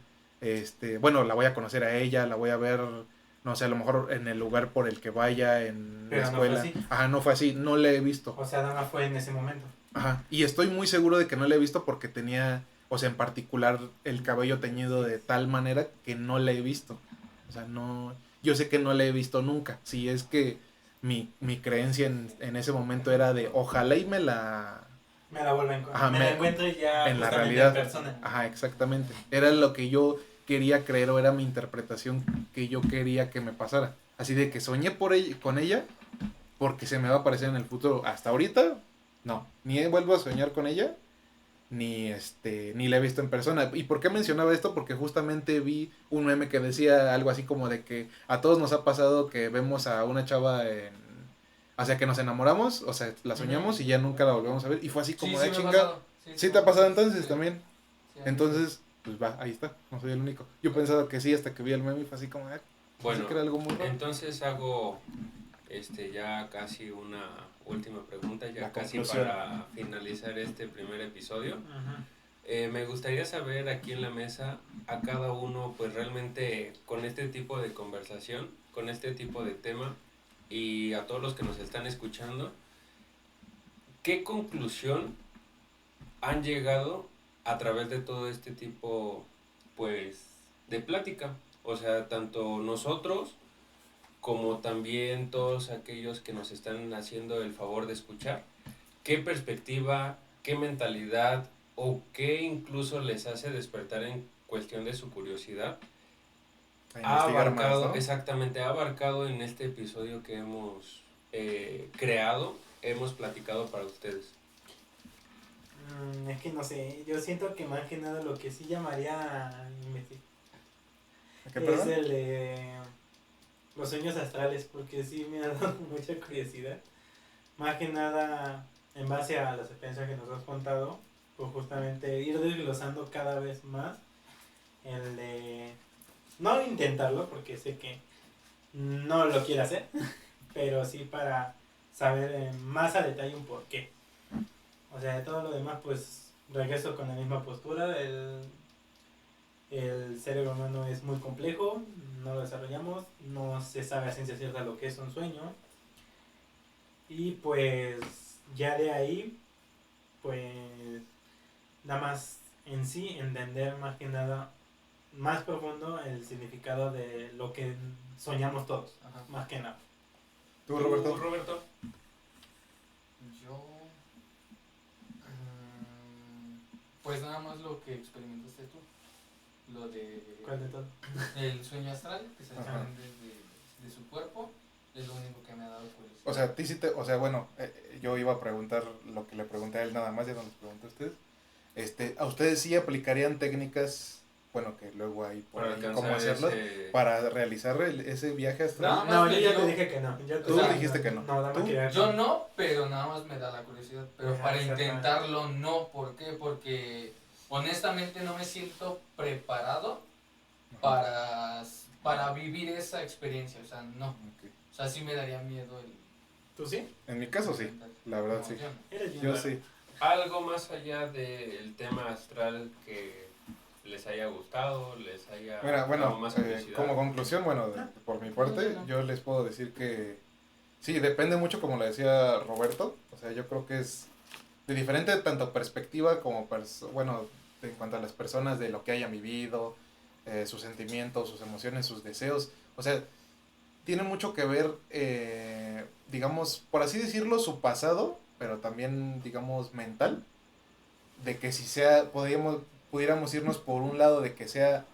bueno, la voy a conocer a ella, la voy a ver, no sé, a lo mejor en el lugar por el que vaya, en Pero la no fue escuela. así. Ajá, no fue así, no la he visto. O sea, nada más fue en ese momento. Ajá, y estoy muy seguro de que no la he visto porque tenía, o sea, en particular el cabello teñido de tal manera que no la he visto. O sea, no, yo sé que no la he visto nunca. Si es que mi creencia en ese momento era de ojalá y Me la vuelvo a ajá, me la encuentro ya en la justamente en realidad. persona. Ajá, exactamente. Era lo que yo quería creer o era mi interpretación que yo quería que me pasara. Así de que soñé con ella porque se me va a aparecer en el futuro. Hasta ahorita, no. Ni vuelvo a soñar con ella, ni la he visto en persona. ¿Y por qué mencionaba esto? Porque justamente vi un meme que decía algo así como de que a todos nos ha pasado que vemos a una chava o sea, que nos enamoramos, o sea, la soñamos y ya nunca la volvemos a ver. Y fue así como de chinga. ¿Sí te ha pasado entonces también? Entonces, pues va, ahí está. No soy el único. Yo pensaba que sí hasta que vi el meme y fue así como de, Bueno, que era algo muy raro. entonces hago ya casi una última pregunta, ya La casi conclusión. para finalizar este primer episodio. Ajá. Me gustaría saber aquí en la mesa a cada uno, pues realmente con este tipo de conversación, con este tipo de tema y a todos los que nos están escuchando, ¿qué conclusión han llegado a través de todo este tipo, pues, de plática? O sea, tanto nosotros como también todos aquellos que nos están haciendo el favor de escuchar, ¿qué perspectiva, qué mentalidad o qué incluso les hace despertar en cuestión de su curiosidad A ha investigar más, abarcado, ¿no? exactamente, ha abarcado en este episodio que hemos creado, hemos platicado para ustedes? Es que no sé, yo siento que más que nada lo que sí llamaría ¿Qué, es perdón? el de los sueños astrales, porque sí me ha dado mucha curiosidad. Más que nada, en base a las experiencias que nos has contado, pues justamente ir desglosando cada vez más el de no intentarlo, porque sé que no lo quiero hacer, pero sí para saber más a detalle un porqué. O sea, de todo lo demás, pues regreso con la misma postura. El cerebro humano es muy complejo, no lo desarrollamos, no se sabe a ciencia cierta lo que es un sueño. Y pues ya de ahí, pues nada más en sí entender más que nada, más profundo el significado de lo que soñamos todos, Ajá. más que nada. ¿Tú, Roberto? Roberto? Yo. Pues nada más lo que experimentaste tú. Lo de. ¿Cuál de todo? El sueño astral, que se Ajá. desprende de su cuerpo, es lo único que me ha dado curiosidad. O sea, a ti sí te, o sea, bueno, yo iba a preguntar lo que le pregunté a él nada más, ya no les pregunté a ustedes. ¿A ustedes sí aplicarían técnicas, bueno, que luego hay por Para ahí cómo alcanzar hacerlo, ese... para realizar ese viaje astral? No, No, me yo ya dio- te dije que no. Tú o sea, dijiste que no. No, dame ¿Tú? que Yo no, pero nada más me da la curiosidad. Pero Ajá, para exactamente. intentarlo no. ¿Por qué? Porque honestamente no me siento preparado para vivir esa experiencia. O sea, no. Ok. O sea, sí me daría miedo el... ¿Tú sí? En mi caso sí, la verdad No, sí. yo no. Eres bien Yo raro. sí. Algo más allá del tema astral que les haya gustado, les haya Mira, dado bueno, más curiosidad. como conclusión, bueno, por mi parte, No. yo les puedo decir que sí, depende mucho, como le decía Roberto, o sea, yo creo que es de diferente tanto perspectiva como, bueno, en cuanto a las personas, de lo que hayan vivido, sus sentimientos, sus emociones, sus deseos, o sea, tiene mucho que ver, digamos, por así decirlo, su pasado, pero también, digamos, mental, de que si sea, pudiéramos irnos por un lado de que sea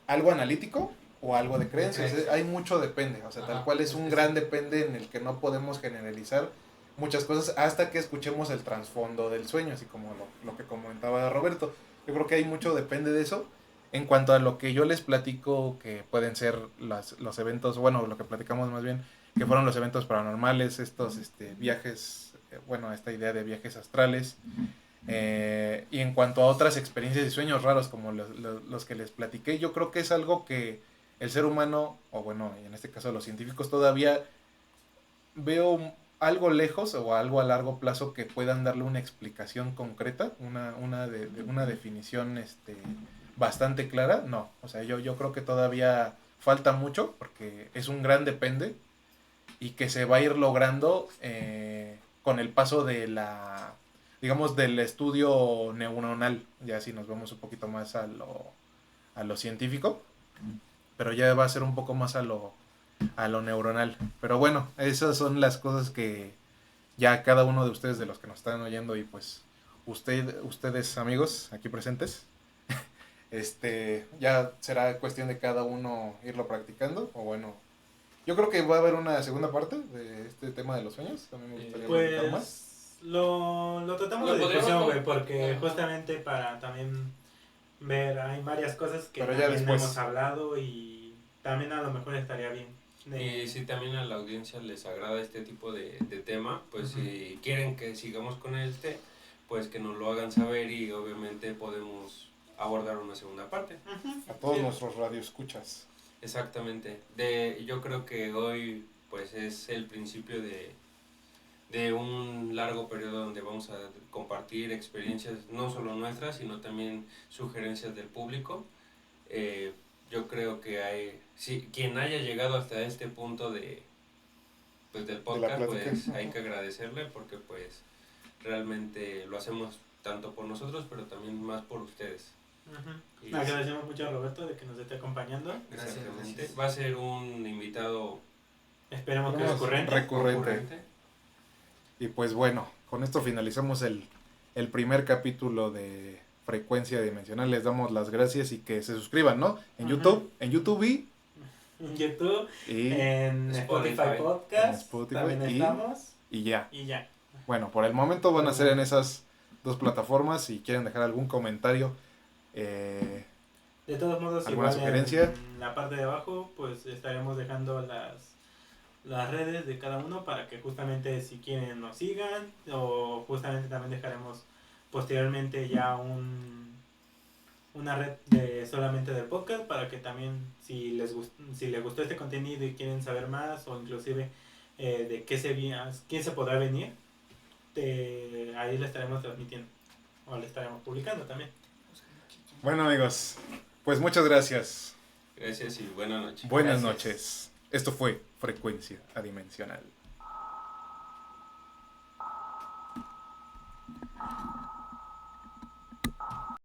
algo analítico o algo de creencias. Creencias. Hay mucho depende, o sea, tal Ajá, cual es es un que gran sí. depende en el que no podemos generalizar muchas cosas hasta que escuchemos el trasfondo del sueño, así como lo que comentaba Roberto. Yo creo que hay mucho depende de eso. En cuanto a lo que yo les platico, que pueden ser los eventos, bueno, lo que platicamos más bien, que fueron los eventos paranormales, estos viajes, bueno, esta idea de viajes astrales. Y en cuanto a otras experiencias y sueños raros como los que les platiqué, yo creo que es algo que el ser humano, o bueno, en este caso los científicos, todavía veo algo lejos o algo a largo plazo que puedan darle una explicación concreta, una definición bastante clara. No, o sea, yo creo que todavía falta mucho porque es un gran depende y que se va a ir logrando con el paso de digamos, del estudio neuronal, ya si nos vamos un poquito más a lo científico, pero ya va a ser un poco más a lo neuronal. Pero bueno, esas son las cosas que ya cada uno de ustedes, de los que nos están oyendo, y pues ustedes amigos aquí presentes, ya será cuestión de cada uno irlo practicando, o bueno, yo creo que va a haber una segunda parte de este tema de los sueños. También me gustaría platicar más. Pues lo tratamos Lo de podríamos discusión, con- güey, porque Ajá. justamente para también ver, hay varias cosas que Pero ya también después. hemos hablado y también a lo mejor estaría bien. Y si también a la audiencia les agrada este tipo de tema, pues Ujú. si quieren que sigamos con pues que nos lo hagan saber y obviamente podemos abordar una segunda parte. A todos Sí. nuestros radioescuchas. Exactamente. Yo creo que hoy pues es el principio de un largo periodo donde vamos a compartir experiencias no solo nuestras, sino también sugerencias del público. Yo creo que quien haya llegado hasta este punto pues del podcast, plática. pues hay que agradecerle porque pues realmente lo hacemos tanto por nosotros, pero también más por ustedes. Ujú. Y Agradecemos mucho a Roberto de que nos esté acompañando. Gracias, exactamente. gracias. Va a ser un invitado Esperemos que Vamos, recurrente. recurrente. Y pues bueno, con esto finalizamos el primer capítulo de Frecuencia Dimensional. Les damos las gracias y que se suscriban, ¿no? En Ujú. YouTube, En YouTube, y en Spotify Spotify. Podcast, En Spotify también y- estamos ya. y ya. Bueno, por el momento van a ser en esas dos plataformas. Si quieren dejar algún comentario, De todos modos, ¿alguna igual sugerencia? en la parte de abajo, pues estaremos dejando las redes de cada uno para que justamente si quieren nos sigan o justamente también dejaremos posteriormente ya una red solamente del podcast para que también si les gustó este contenido y quieren saber más o inclusive de quién se podrá venir, ahí lo estaremos transmitiendo. o le estaremos publicando también. Bueno, amigos, pues muchas gracias. Gracias y buenas noches. Buenas Gracias. noches. Esto fue Frecuencia Adimensional.